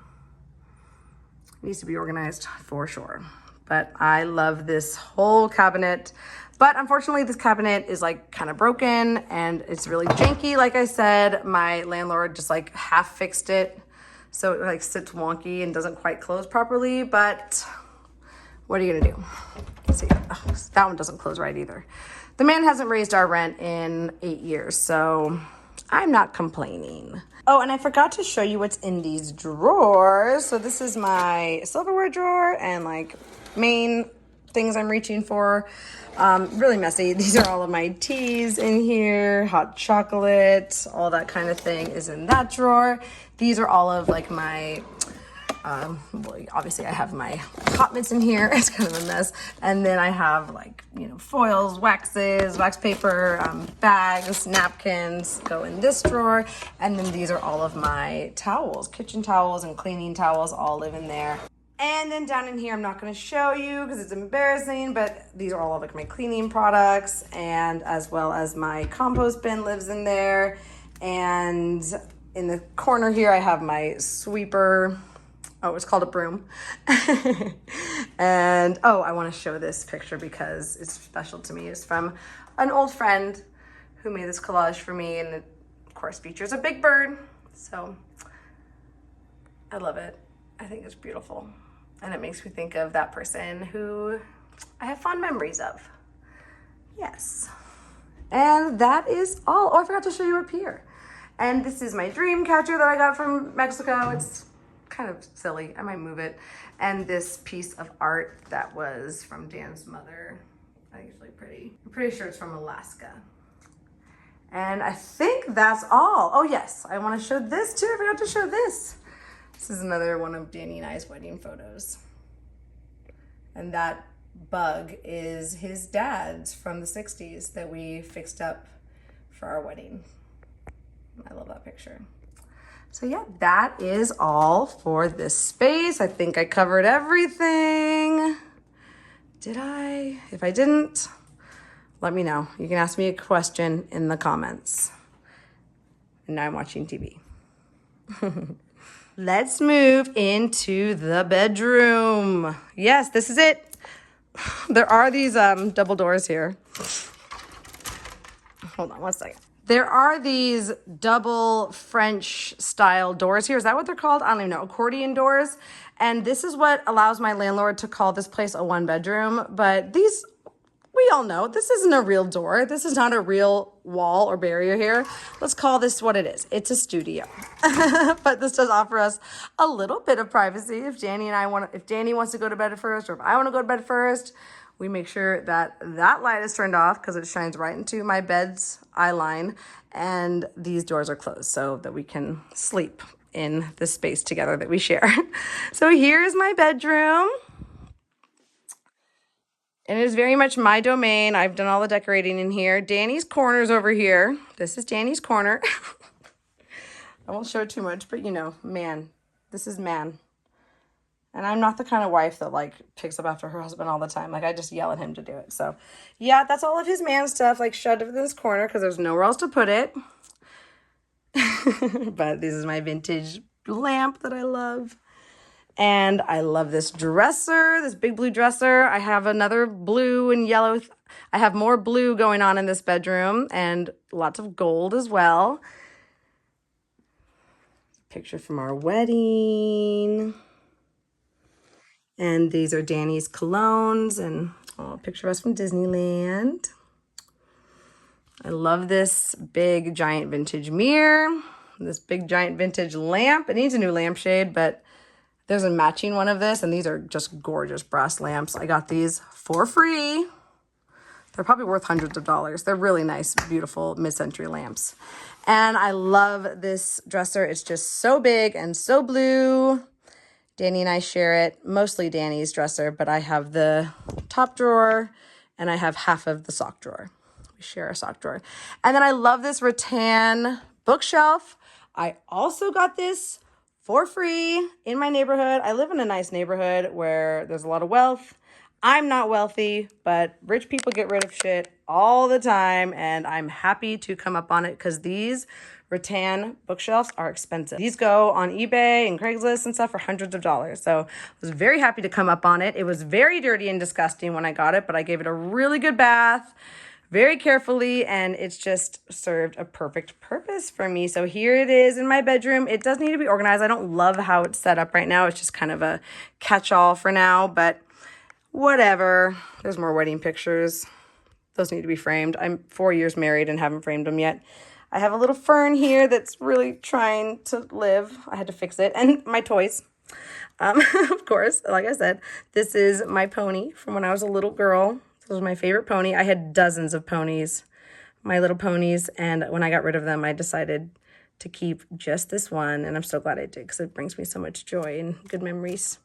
needs to be organized for sure. But I love this whole cabinet. But unfortunately, this cabinet is like kind of broken and it's really janky. Like I said, my landlord just like half fixed it. So it like sits wonky and doesn't quite close properly, but what are you gonna do? Let's see, that one doesn't close right either. The man hasn't raised our rent in 8 years, so I'm not complaining. Oh, and I forgot to show you what's in these drawers. So this is my silverware drawer and like main things I'm reaching for. Really messy. These are all of my teas in here, hot chocolate, all that kind of thing is in that drawer. These are all of like my well, obviously I have my hot mitts in here. It's kind of a mess. And then I have like, foils, waxes, wax paper, bags, napkins go in this drawer. And then these are all of my towels, kitchen towels and cleaning towels all live in there. And then down in here, I'm not going to show you because it's embarrassing, but these are all of like my cleaning products, and as well as my compost bin lives in there. And in the corner here, I have my sweeper. Oh, it's called a broom. And oh, I want to show this picture because it's special to me. It's from an old friend who made this collage for me, and it, of course, features a big bird. So I love it. I think it's beautiful. And it makes me think of that person who I have fond memories of. Yes. And that is all. Oh, I forgot to show you up here. And this is my dream catcher that I got from Mexico. It's kind of silly. I might move it. And this piece of art that was from Dan's mother. I think it's really pretty. I'm pretty sure it's from Alaska. And I think that's all. Oh yes, I want to show this too. I forgot to show this. This is another one of Danny and I's wedding photos. And that bug is his dad's from the 60s that we fixed up for our wedding. I love that picture. So yeah, that is all for this space. I think I covered everything. Did I? If I didn't, let me know. You can ask me a question in the comments. And now I'm watching TV. Let's move into the bedroom. Yes, this is it. There are these double doors here. Hold on one second. There are these double French style doors here. Is that what they're called? I don't even know. Accordion doors. And this is what allows my landlord to call this place a one bedroom. But these, we all know this isn't a real door. This is not a real wall or barrier here. Let's call this what it is. It's a studio. But this does offer us a little bit of privacy. If Danny wants to go to bed first, or if I want to go to bed first, we make sure that that light is turned off because it shines right into my bed's eye line, and these doors are closed so that we can sleep in the space together that we share. So here's my bedroom. And it is very much my domain. I've done all the decorating in here. Danny's corner's over here. This is Danny's corner. I won't show too much, but you know, man, this is man. And I'm not the kind of wife that like picks up after her husband all the time. Like I just yell at him to do it. So yeah, that's all of his man stuff, like shoved in this corner because there's nowhere else to put it. But this is my vintage lamp that I love. And I love this dresser, this big blue dresser. I have another blue and yellow. I have more blue going on in this bedroom and lots of gold as well. Picture from our wedding. And these are Danny's colognes and a picture of us from Disneyland. I love this big giant vintage mirror, this big giant vintage lamp. It needs a new lampshade, but there's a matching one of this, and these are just gorgeous brass lamps. I got these for free. They're probably worth hundreds of dollars. They're really nice, beautiful mid-century lamps. And I love this dresser. It's just so big and so blue. Danny and I share it, mostly Danny's dresser, but I have the top drawer and I have half of the sock drawer. We share our sock drawer. And then I love this rattan bookshelf. I also got this for free in my neighborhood. I live in a nice neighborhood where there's a lot of wealth. I'm not wealthy, but rich people get rid of shit all the time, and I'm happy to come up on it because these rattan bookshelves are expensive. These go on eBay and Craigslist and stuff for hundreds of dollars. So I was very happy to come up on it. It was very dirty and disgusting when I got it, but I gave it a really good bath very carefully, and it's just served a perfect purpose for me. So here it is in my bedroom. It does need to be organized. I don't love how it's set up right now. It's just kind of a catch-all for now, but whatever. There's more wedding pictures. Those need to be framed. I'm 4 years married and haven't framed them yet. I have a little fern here that's really trying to live. I had to fix it. And my toys. Of course, like I said, this is my pony from when I was a little girl. This was my favorite pony. I had dozens of ponies, My Little Ponies. And when I got rid of them, I decided to keep just this one, and I'm so glad I did because it brings me so much joy and good memories.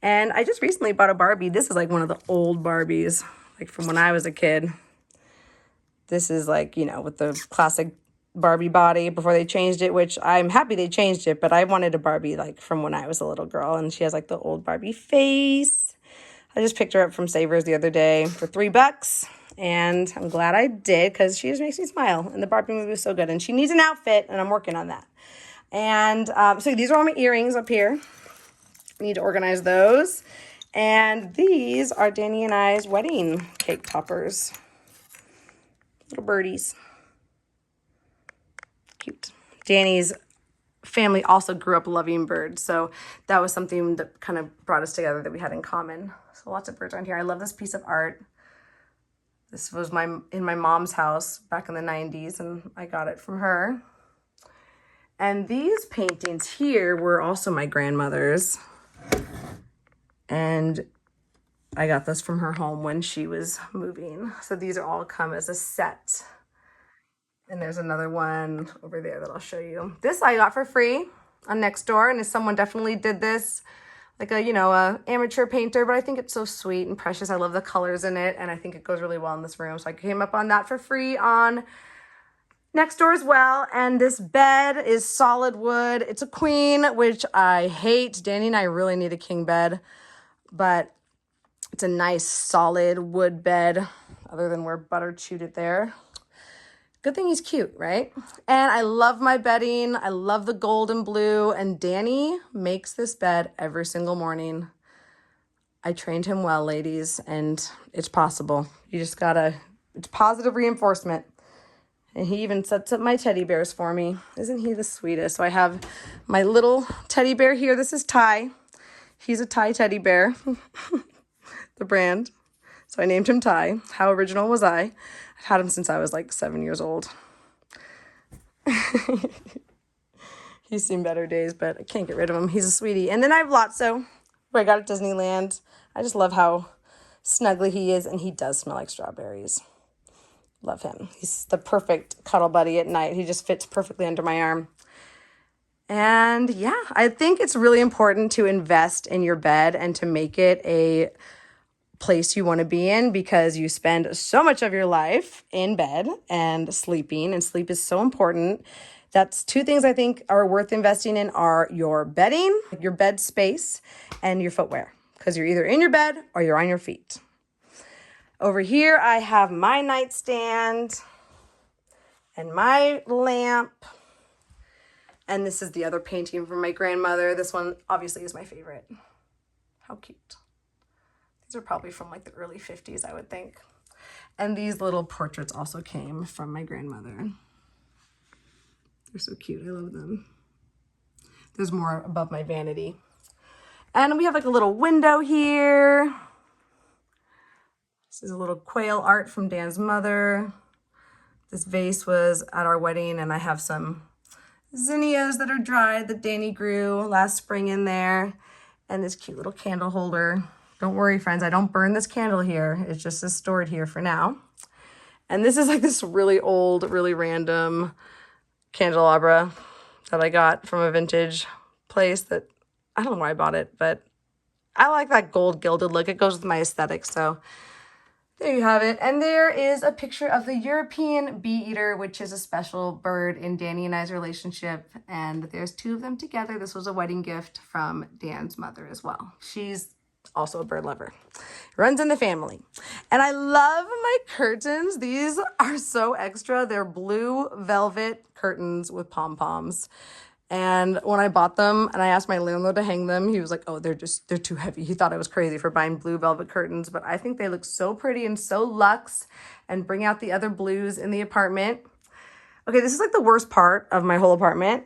And I just recently bought a Barbie. This is like one of the old Barbies, like from when I was a kid. This is like, you know, with the classic Barbie body before they changed it, which I'm happy they changed it, but I wanted a Barbie like from when I was a little girl, and she has like the old Barbie face. I just picked her up from Savers the other day for $3, and I'm glad I did because she just makes me smile, and the Barbie movie was so good, and she needs an outfit, and I'm working on that. And so these are all my earrings up here. I need to organize those. And these are Danny and I's wedding cake toppers. Little birdies. Cute. Danny's family also grew up loving birds, so that was something that kind of brought us together that we had in common. So lots of birds around here. I love this piece of art. This was in my mom's house back in the 90s, and I got it from her. And these paintings here were also my grandmother's. And I got this from her home when she was moving. So these are all come as a set. And there's another one over there that I'll show you. This I got for free on Nextdoor, and someone definitely did this, like a amateur painter, but I think it's so sweet and precious. I love the colors in it, and I think it goes really well in this room. So I came up on that for free on Nextdoor as well. And this bed is solid wood. It's a queen, which I hate. Danny and I really need a king bed, but it's a nice solid wood bed, other than where Butter chewed it there. Good thing he's cute, right? And I love my bedding. I love the gold and blue. And Danny makes this bed every single morning. I trained him well, ladies, and it's possible. You just gotta, it's positive reinforcement. And he even sets up my teddy bears for me. Isn't he the sweetest? So I have my little teddy bear here. This is Ty. He's a Ty teddy bear, the brand. So I named him Ty. How original was I? I've had him since I was like 7 years old. He's seen better days, but I can't get rid of him. He's a sweetie. And then I have Lotso, who I got at Disneyland. I just love how snuggly he is, and he does smell like strawberries. Love him. He's the perfect cuddle buddy at night. He just fits perfectly under my arm. And yeah, I think it's really important to invest in your bed and to make it a place you want to be in, because you spend so much of your life in bed and sleeping, and sleep is so important. That's two things I think are worth investing in are your bedding, your bed space, and your footwear, because you're either in your bed or you're on your feet. Over here, I have my nightstand and my lamp. And this is the other painting from my grandmother. This one obviously is my favorite. How cute. These are probably from like the early 50s, I would think. And these little portraits also came from my grandmother. They're so cute. I love them. There's more above my vanity. And we have like a little window here. This is a little quail art from Dan's mother. This vase was at our wedding, and I have some zinnias that are dried that Danny grew last spring in there. And this cute little candle holder. Don't worry, friends, I don't burn this candle here. It's just stored here for now. And this is like this really old, really random candelabra that I got from a vintage place that, I don't know why I bought it, but I like that gold gilded look. It goes with my aesthetic, so there you have it. And there is a picture of the European bee eater, which is a special bird in Danny and I's relationship. And there's two of them together. This was a wedding gift from Dan's mother as well. She's also a bird lover. Runs in the family. And I love my curtains. These are so extra. They're blue velvet curtains with pom-poms. And when I bought them and I asked my landlord to hang them, he was like, oh, they're too heavy. He thought I was crazy for buying blue velvet curtains, but I think they look so pretty and so luxe and bring out the other blues in the apartment. Okay, this is like the worst part of my whole apartment,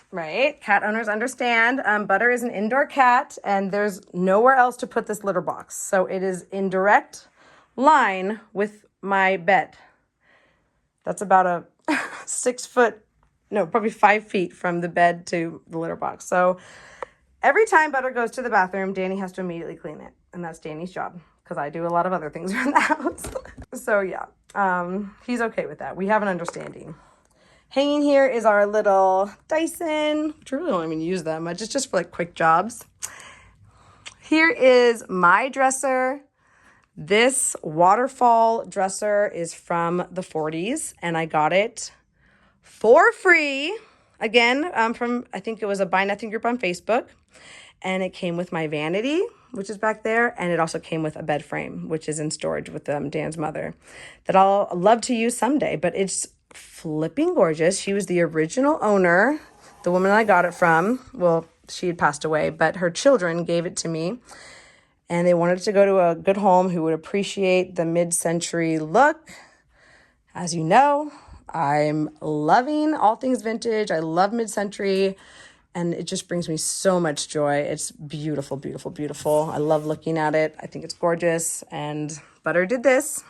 right? Cat owners understand. Butter is an indoor cat, and there's nowhere else to put this litter box. So it is in direct line with my bed. That's about a 6 foot, no, probably 5 feet from the bed to the litter box. So every time Butter goes to the bathroom, Danny has to immediately clean it. And that's Danny's job, because I do a lot of other things around the house. So yeah, he's okay with that. We have an understanding. Hanging here is our little Dyson, which I really don't even use that much. It's just for like quick jobs. Here is my dresser. This waterfall dresser is from the 40s, and I got it for free. Again, from, I think it was a Buy Nothing group on Facebook. And it came with my vanity, which is back there. And it also came with a bed frame, which is in storage with Dan's mother, that I'll love to use someday. But it's flipping gorgeous. She was the original owner, the woman I got it from. Well, she had passed away, but her children gave it to me. And they wanted it to go to a good home who would appreciate the mid-century look. As you know, I'm loving all things vintage. I love mid-century, and it just brings me so much joy. It's beautiful, beautiful, beautiful. I love looking at it. I think it's gorgeous, and Butter did this.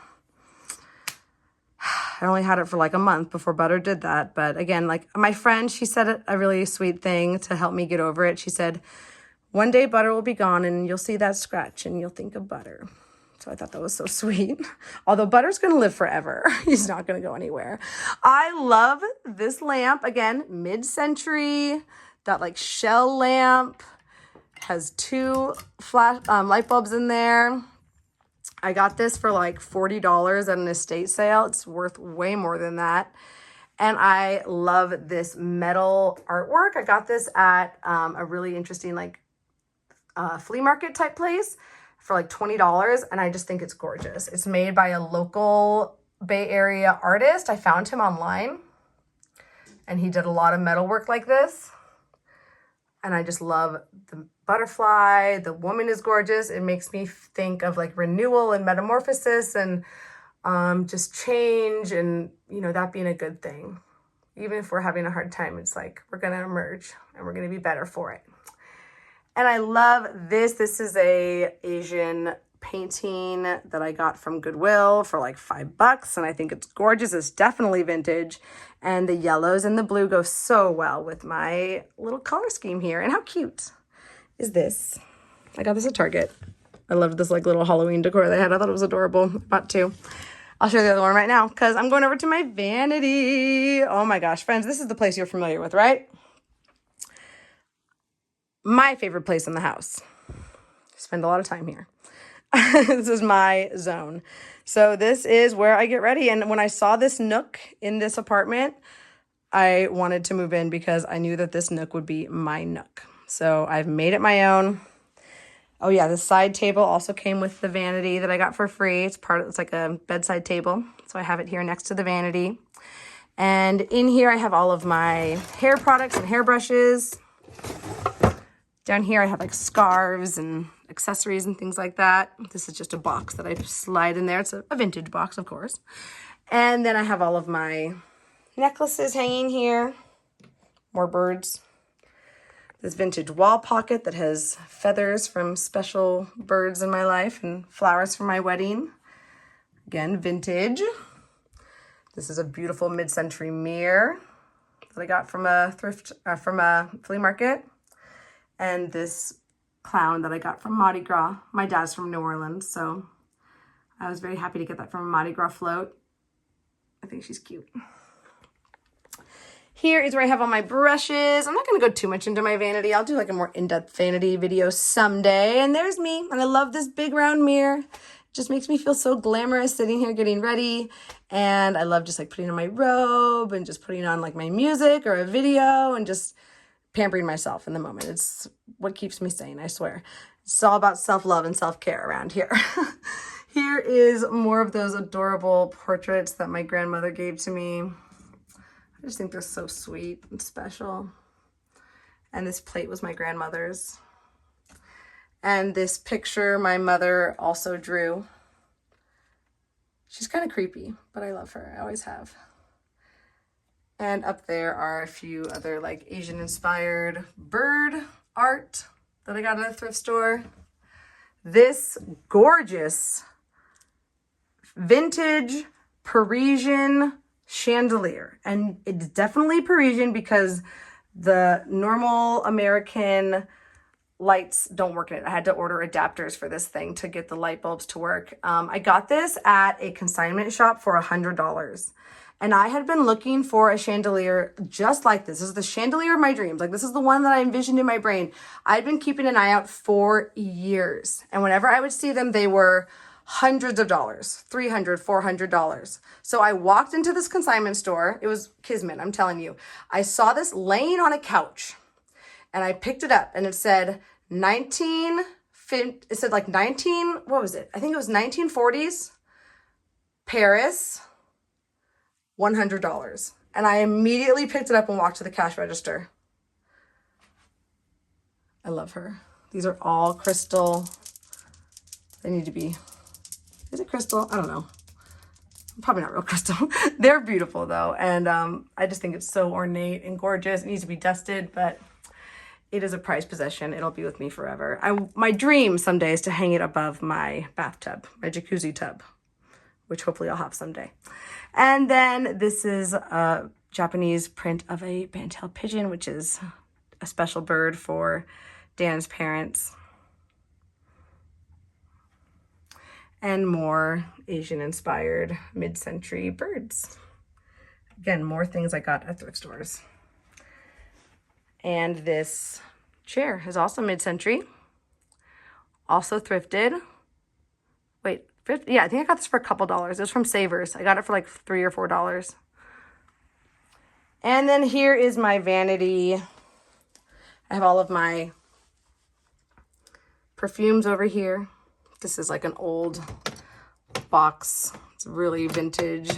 I only had it for like a month before butter did that. But again, like my friend, she said a really sweet thing to help me get over it. She said, one day butter will be gone and you'll see that scratch and you'll think of butter. So I thought that was so sweet. Although butter's going to live forever. He's not going to go anywhere. I love this lamp. Again, mid-century, that like shell lamp. Has 2 flash light bulbs in there. I got this for like $40 at an estate sale. It's worth way more than that. And I love this metal artwork. I got this at a really interesting like flea market type place for like $20. And I just think it's gorgeous. It's made by a local Bay Area artist. I found him online and he did a lot of metal work like this. And I just love the butterfly. The woman is gorgeous. It makes me think of like renewal and metamorphosis and just change and, you know, that being a good thing. Even if we're having a hard time, it's like we're going to emerge and we're going to be better for it. And I love this. This is a Asian painting that I got from Goodwill for like $5. And I think it's gorgeous. It's definitely vintage. And the yellows and the blue go so well with my little color scheme here. And how cute is this? I got this at Target. I loved this like little Halloween decor they had. I thought it was adorable. I bought 2. I'll show you the other one right now because I'm going over to my vanity. Oh my gosh, friends, this is the place you're familiar with, right? My favorite place in the house. Spend a lot of time here. This is my zone. So this is where I get ready. And when I saw this nook in this apartment, I wanted to move in because I knew that this nook would be my nook. So I've made it my own. Oh yeah, the side table also came with the vanity that I got for free. It's like a bedside table. So I have it here next to the vanity. And in here I have all of my hair products and hairbrushes. Down here I have like scarves and accessories and things like that. This is just a box that I slide in there. It's a vintage box, of course. And then I have all of my necklaces hanging here. More birds. This vintage wall pocket that has feathers from special birds in my life and flowers from my wedding. Again, vintage. This is a beautiful mid-century mirror that I got from a flea market. And this clown that I got from Mardi Gras. My dad's from New Orleans, so I was very happy to get that from a Mardi Gras float. I think she's cute. Here is where I have all my brushes. I'm not going to go too much into my vanity. I'll do like a more in-depth vanity video someday. And there's me. And I love this big round mirror. It just makes me feel so glamorous sitting here getting ready. And I love just like putting on my robe and just putting on like my music or a video and just pampering myself in the moment. It's what keeps me sane, I swear. It's all about self-love and self-care around here. Here is more of those adorable portraits that my grandmother gave to me. I just think they're so sweet and special. And this plate was my grandmother's. And this picture my mother also drew. She's kind of creepy, but I love her. I always have. And up there are a few other like Asian inspired bird art that I got at a thrift store. This gorgeous vintage Parisian chandelier. And it's definitely Parisian because the normal American lights don't work in it. I had to order adapters for this thing to get the light bulbs to work. I got this at a consignment shop for $100. And I had been looking for a chandelier just like this. This is the chandelier of my dreams. Like this is the one that I envisioned in my brain. I'd been keeping an eye out for years. And whenever I would see them, they were hundreds of dollars, $300, $400. So I walked into this consignment store. It was Kismet, I'm telling you. I saw this laying on a couch and I picked it up and it said what was it? I think it was 1940s, Paris, $100. And I immediately picked it up and walked to the cash register. I love her. These are all crystal. They need to be, is it crystal? I don't know. Probably not real crystal. They're beautiful though. And I just think it's so ornate and gorgeous. It needs to be dusted, but it is a prized possession. It'll be with me forever. My dream someday is to hang it above my bathtub, my jacuzzi tub, which hopefully I'll have someday. And then this is a Japanese print of a band-tailed pigeon, which is a special bird for Dan's parents. And more Asian-inspired mid-century birds. Again, more things I got at thrift stores. And this chair is also mid-century. Also thrifted. Wait, yeah, I think I got this for a couple dollars. It was from Savers. I got it for like $3 or $4. And then here is my vanity. I have all of my perfumes over here. This is like an old box. It's a really vintage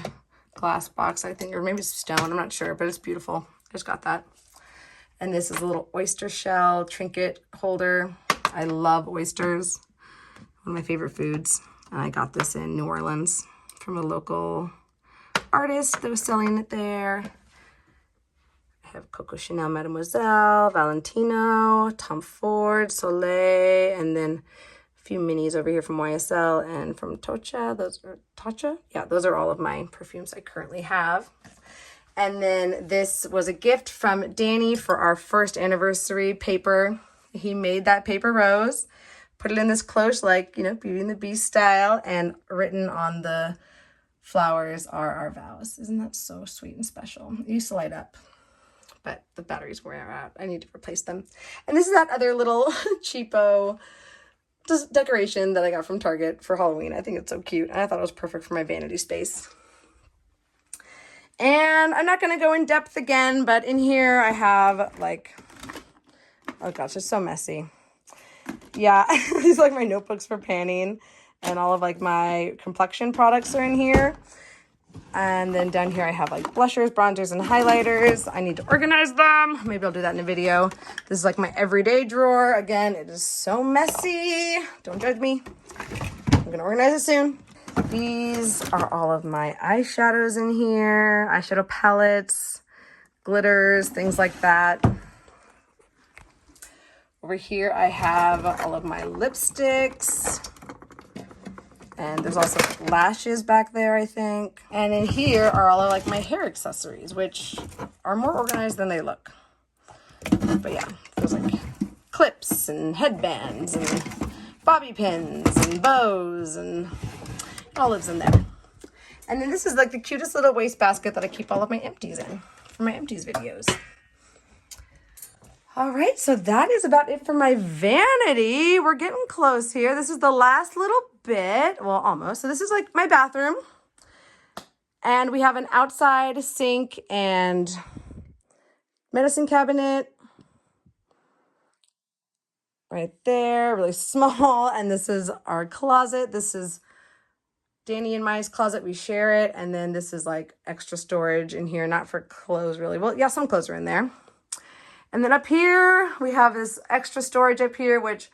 glass box, I think, or maybe it's stone. I'm not sure, but it's beautiful. I just got that. And this is a little oyster shell trinket holder. I love oysters. One of my favorite foods. And I got this in New Orleans from a local artist that was selling it there. I have Coco Chanel, Mademoiselle, Valentino, Tom Ford, Soleil, and then a few minis over here from YSL and from Tatcha. Those are Tatcha? Yeah, those are all of my perfumes I currently have. And then this was a gift from Danny for our first anniversary paper. He made that paper rose, put it in this cloche like, you know, Beauty and the Beast style, and written on the flowers are our vows. Isn't that so sweet and special? It used to light up, but the batteries were out. I need to replace them. And this is that other little cheapo just decoration that I got from Target for Halloween. I think it's so cute. And I thought it was perfect for my vanity space. And I'm not going to go in depth again, but in here I have like, oh gosh, it's so messy. Yeah, these are like my notebooks for panning, and all of like my complexion products are in here. And then down here I have like blushers, bronzers, and highlighters. I need to organize them. Maybe I'll do that in a video. This is like my everyday drawer. Again, it is so messy. Don't judge me. I'm going to organize it soon. These are all of my eyeshadows in here. Eyeshadow palettes, glitters, things like that. Over here I have all of my lipsticks. And there's also lashes back there, I think. And in here are all of like my hair accessories, which are more organized than they look. But yeah, there's like clips and headbands and bobby pins and bows, and it all lives in there. And then this is like the cutest little wastebasket that I keep all of my empties in for my empties videos. All right, so that is about it for my vanity. We're getting close here. This is the last little bit, well, almost. So this is like my bathroom. And we have an outside sink and medicine cabinet right there, really small. And this is our closet. This is Danny and Mai's closet. We share it. And then this is like extra storage in here, not for clothes really. Well, yeah, some clothes are in there. And then up here, we have this extra storage up here, which,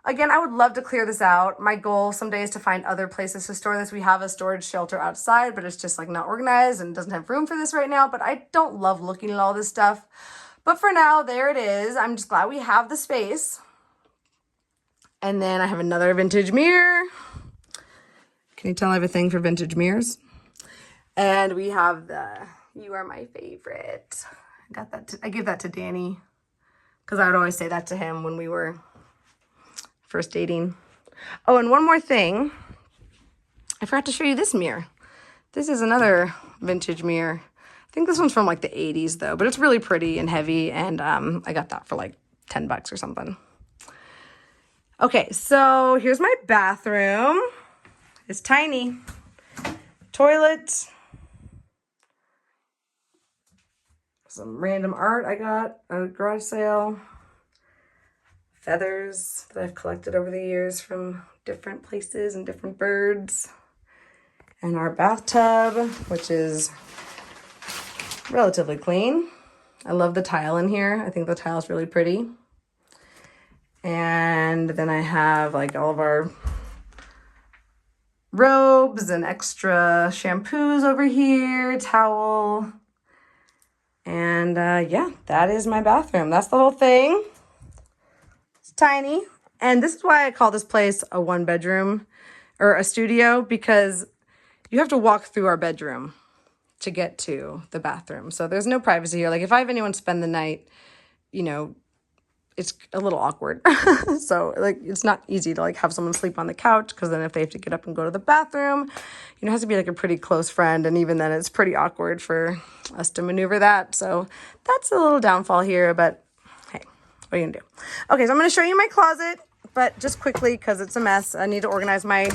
again, I would love to clear this out. My goal someday is to find other places to store this. We have a storage shelter outside, but it's just like not organized and doesn't have room for this right now. But I don't love looking at all this stuff. But for now, there it is. I'm just glad we have the space. And then I have another vintage mirror. Can you tell I have a thing for vintage mirrors? And we have the You Are My Favorite. I give that to Danny because I would always say that to him when we were first dating. Oh, and one more thing. I forgot to show you this mirror. This is another vintage mirror. I think this one's from like the 80s though, but it's really pretty and heavy. And I got that for like $10 or something. Okay, so here's my bathroom. It's tiny. Toilet. Some random art I got at a garage sale. Feathers that I've collected over the years from different places and different birds. And our bathtub, which is relatively clean. I love the tile in here. I think the tile is really pretty. And then I have like all of our robes and extra shampoos over here, towel. And yeah, that is my bathroom. That's the whole thing. It's tiny. And this is why I call this place a one bedroom or a studio, because you have to walk through our bedroom. to get to the bathroom. So there's no privacy here. Like if I have anyone spend the night, you know, it's a little awkward. So like it's not easy to like have someone sleep on the couch, because then if they have to get up and go to the bathroom, you know, it has to be like a pretty close friend, and even then it's pretty awkward for us to maneuver that. So that's a little downfall here, but hey, what are you gonna do? Okay, so I'm gonna show you my closet, but just quickly because it's a mess. I need to organize my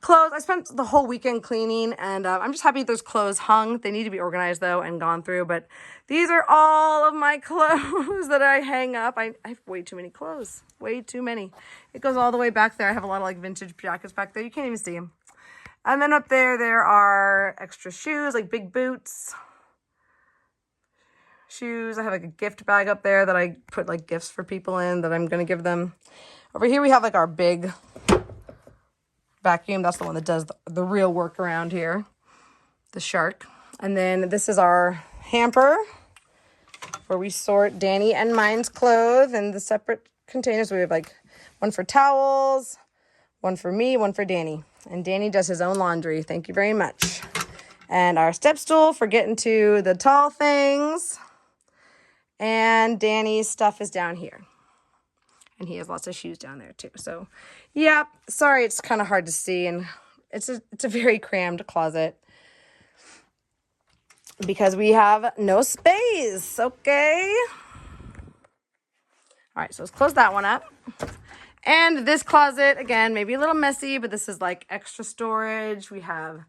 clothes. I spent the whole weekend cleaning, and I'm just happy there's clothes hung. They need to be organized though and gone through, but these are all of my clothes that I hang up. I have way too many clothes, way too many. It goes all the way back there. I have a lot of like vintage jackets back there. You can't even see them. And then up there are extra shoes, like big boots, shoes. I have like a gift bag up there that I put like gifts for people in that I'm going to give them. Over here we have like our big vacuum. That's the one that does the real work around here, the shark. And then this is our hamper where we sort Danny and mine's clothes in the separate containers. We have like one for towels, one for me, one for Danny. And Danny does his own laundry. Thank you very much. And our step stool for getting to the tall things. And Danny's stuff is down here. And he has lots of shoes down there too. So, yeah, sorry, it's kind of hard to see. And it's a very crammed closet because we have no space, okay? All right, so let's close that one up. And this closet, again, maybe a little messy, but this is like extra storage. We have,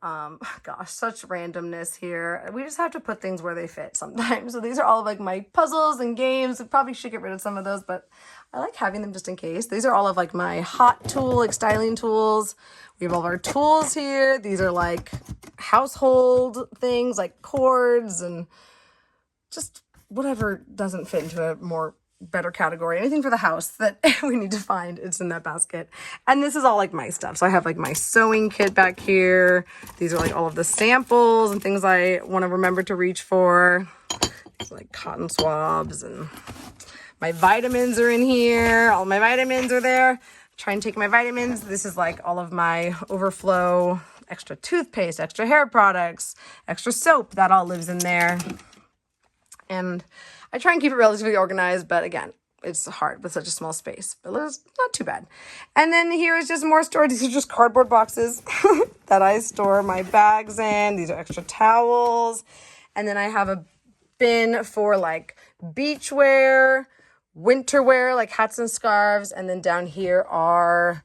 gosh, such randomness here. We just have to put things where they fit sometimes. So these are all of like my puzzles and games. I probably should get rid of some of those, but I like having them just in case. These are all of like my hot tool, like styling tools. We have all of our tools here. These are like household things like cords and just whatever doesn't fit into a more better category. Anything for the house that we need to find, it's in that basket. And this is all like my stuff. So I have like my sewing kit back here. These are like all of the samples and things I want to remember to reach for. It's like cotton swabs, and my vitamins are in here. All my vitamins are there. Try and take my vitamins. This is like all of my overflow, extra toothpaste, extra hair products, extra soap. That all lives in there. And I try and keep it relatively organized, but again, it's hard with such a small space, but it's not too bad. And then here is just more storage. These are just cardboard boxes that I store my bags in. These are extra towels. And then I have a bin for like beach wear, winter wear, like hats and scarves. And then down here are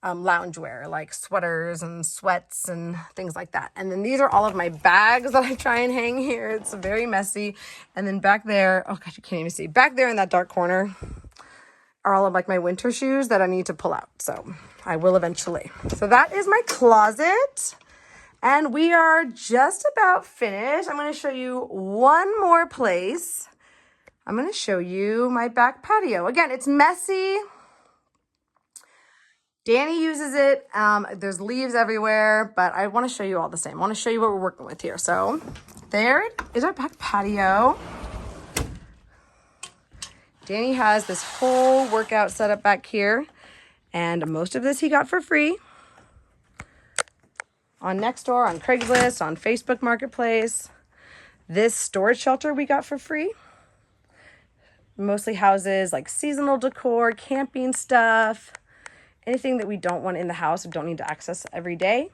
loungewear, like sweaters and sweats and things like that. And then these are all of my bags that I try and hang here. It's very messy. And then back there, oh gosh, you can't even see. Back there in that dark corner are all of like my winter shoes that I need to pull out. So I will eventually. So that is my closet. And we are just about finished. I'm going to show you one more place. I'm going to show you my back patio. Again, it's messy. Danny uses it. There's leaves everywhere, but I want to show you all the same. I want to show you what we're working with here. So there is our back patio. Danny has this whole workout setup back here, and most of this he got for free on Nextdoor, on Craigslist, on Facebook Marketplace. This storage shelter we got for free. Mostly houses like seasonal decor, camping stuff, anything that we don't want in the house or don't need to access every day.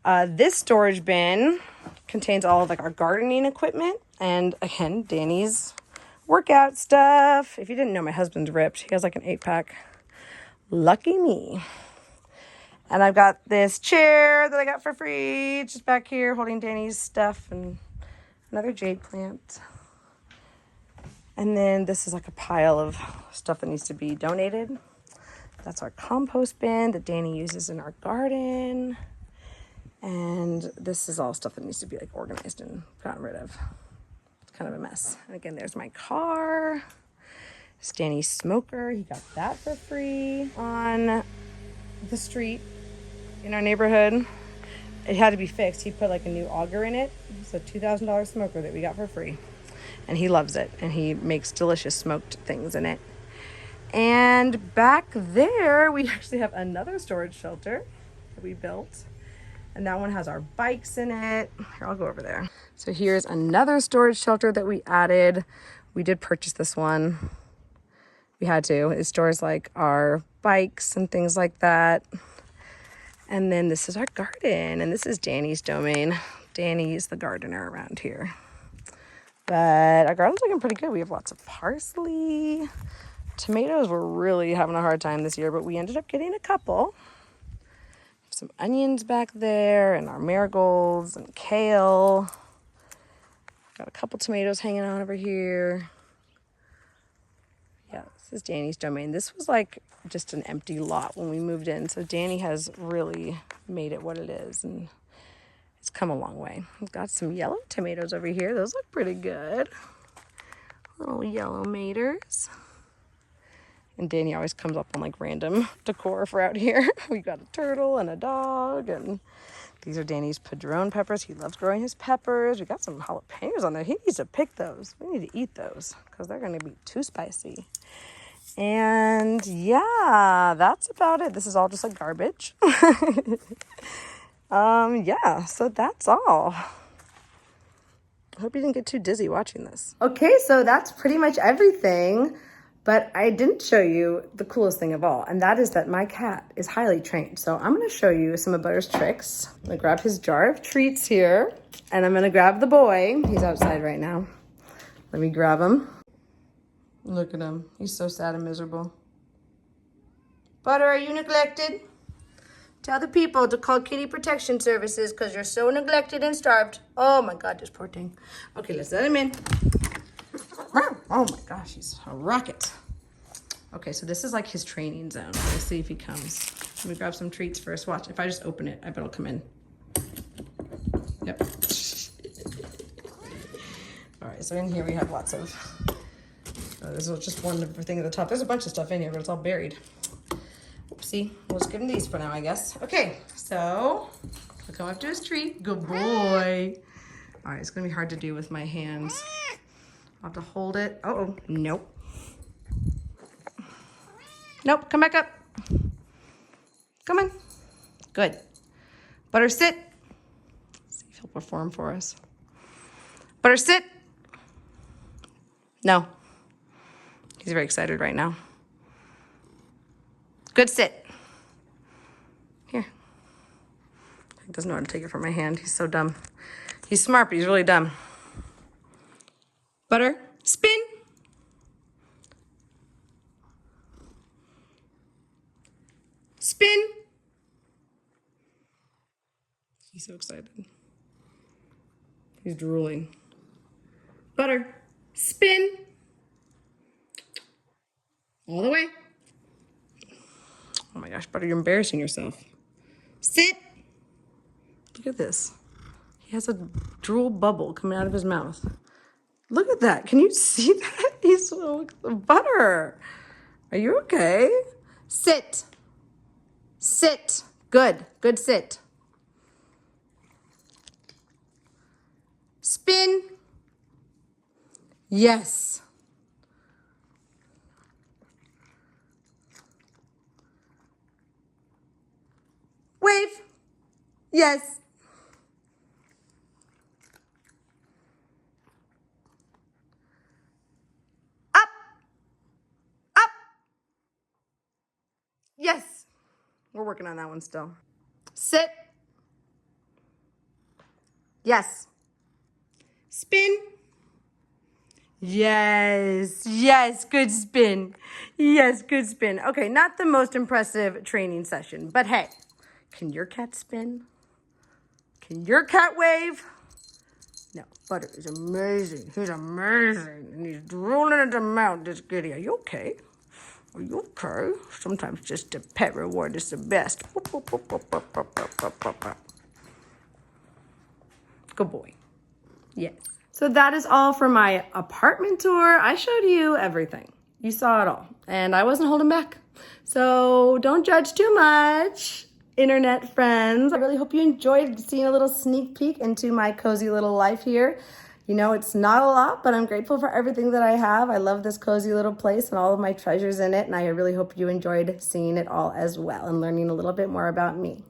This storage bin contains all of like our gardening equipment. And again, Danny's workout stuff. If you didn't know, my husband's ripped. He has like an 8-pack. Lucky me. And I've got this chair that I got for free, just back here holding Danny's stuff, and another jade plant. And then this is like a pile of stuff that needs to be donated. That's our compost bin that Danny uses in our garden. And this is all stuff that needs to be like organized and gotten rid of. It's kind of a mess. And again, there's my car. It's Danny's smoker. He got that for free on the street in our neighborhood. It had to be fixed. He put like a new auger in it. It's a $2,000 smoker that we got for free. And he loves it. And he makes delicious smoked things in it. And back there, we actually have another storage shelter that we built. And that one has our bikes in it. Here, I'll go over there. So here's another storage shelter that we added. We did purchase this one. We had to. It stores like our bikes and things like that. And then this is our garden, and this is Danny's domain. Danny's the gardener around here. But our garden's looking pretty good. We have lots of parsley. Tomatoes were really having a hard time this year, but we ended up getting a couple. Some onions back there, and our marigolds and kale. Got a couple tomatoes hanging on over here. Yeah, this is Danny's domain. This was like just an empty lot when we moved in. So Danny has really made it what it is, and it's come a long way. We've got some yellow tomatoes over here. Those look pretty good. Little yellow maters. And Danny always comes up on like random decor for out here. We got a turtle and a dog, and these are Danny's padron peppers. He loves growing his peppers. We got some jalapenos on there. He needs to pick those. We need to eat those because they're going to be too spicy. And yeah, that's about it. This is all just like garbage. Yeah, so that's all. I hope you didn't get too dizzy watching this. Okay, so that's pretty much everything. But I didn't show you the coolest thing of all, and that is that my cat is highly trained. So I'm gonna show you some of Butter's tricks. I'm gonna grab his jar of treats here, and I'm gonna grab the boy. He's outside right now. Let me grab him. Look at him. He's so sad and miserable. Butter, are you neglected? Tell the people to call Kitty Protection Services because you're so neglected and starved. Oh my God, this poor thing. Okay, let's let him in. Oh my gosh, he's a rocket. Okay, so this is like his training zone. Let's see if he comes. Let me grab some treats first. Watch, if I just open it, I bet it'll come in. Yep. All right, so in here we have lots of, this is just one thing at the top. There's a bunch of stuff in here, but it's all buried. Oopsie, we'll just give him these for now, I guess. Okay, so I'll come up to his treat. Good boy. All right, it's gonna be hard to do with my hands. I'll have to hold it. Uh-oh, nope. Nope, come back up. Come on. Good. Butter, sit. Let's see if he'll perform for us. Butter, sit. No. He's very excited right now. Good, sit. Here. He doesn't know how to take it from my hand. He's so dumb. He's smart, but he's really dumb. Butter, spin. Spin. He's so excited. He's drooling. Butter, spin. All the way. Oh my gosh, Butter, you're embarrassing yourself. Sit. Look at this. He has a drool bubble coming out of his mouth. Look at that. Can you see that? He's so Butter. Are you okay? Sit. Sit. Good. Good sit. Spin. Yes. Wave. Yes. Up. Up. Yes. We're working on that one still. Sit. Yes. Spin. Yes. Yes. Good spin. Yes. Good spin. Okay. Not the most impressive training session, but hey, can your cat spin? Can your cat wave? No. Butter is amazing. He's amazing. And he's drooling at the mouth, this kitty. Are you okay? Are you okay? Sometimes just a pet reward is the best. Good boy. Yes. So that is all for my apartment tour. I showed you everything. You saw it all. And I wasn't holding back. So don't judge too much, internet friends. I really hope you enjoyed seeing a little sneak peek into my cozy little life here. You know, it's not a lot, but I'm grateful for everything that I have. I love this cozy little place and all of my treasures in it, and I really hope you enjoyed seeing it all as well and learning a little bit more about me.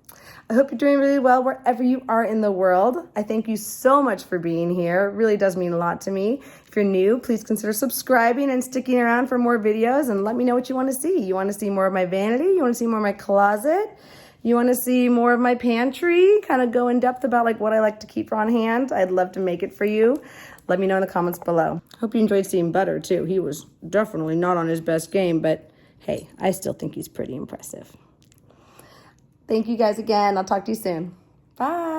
I hope you're doing really well wherever you are in the world. I thank you so much for being here. It really does mean a lot to me. If you're new, please consider subscribing and sticking around for more videos and let me know what you want to see. You want to see more of my vanity? You want to see more of my closet? You want to see more of my pantry? Kind of go in depth about like what I like to keep on hand? I'd love to make it for you. Let me know in the comments below. Hope you enjoyed seeing Butter too. He was definitely not on his best game, but hey, I still think he's pretty impressive. Thank you guys again. I'll talk to you soon. Bye.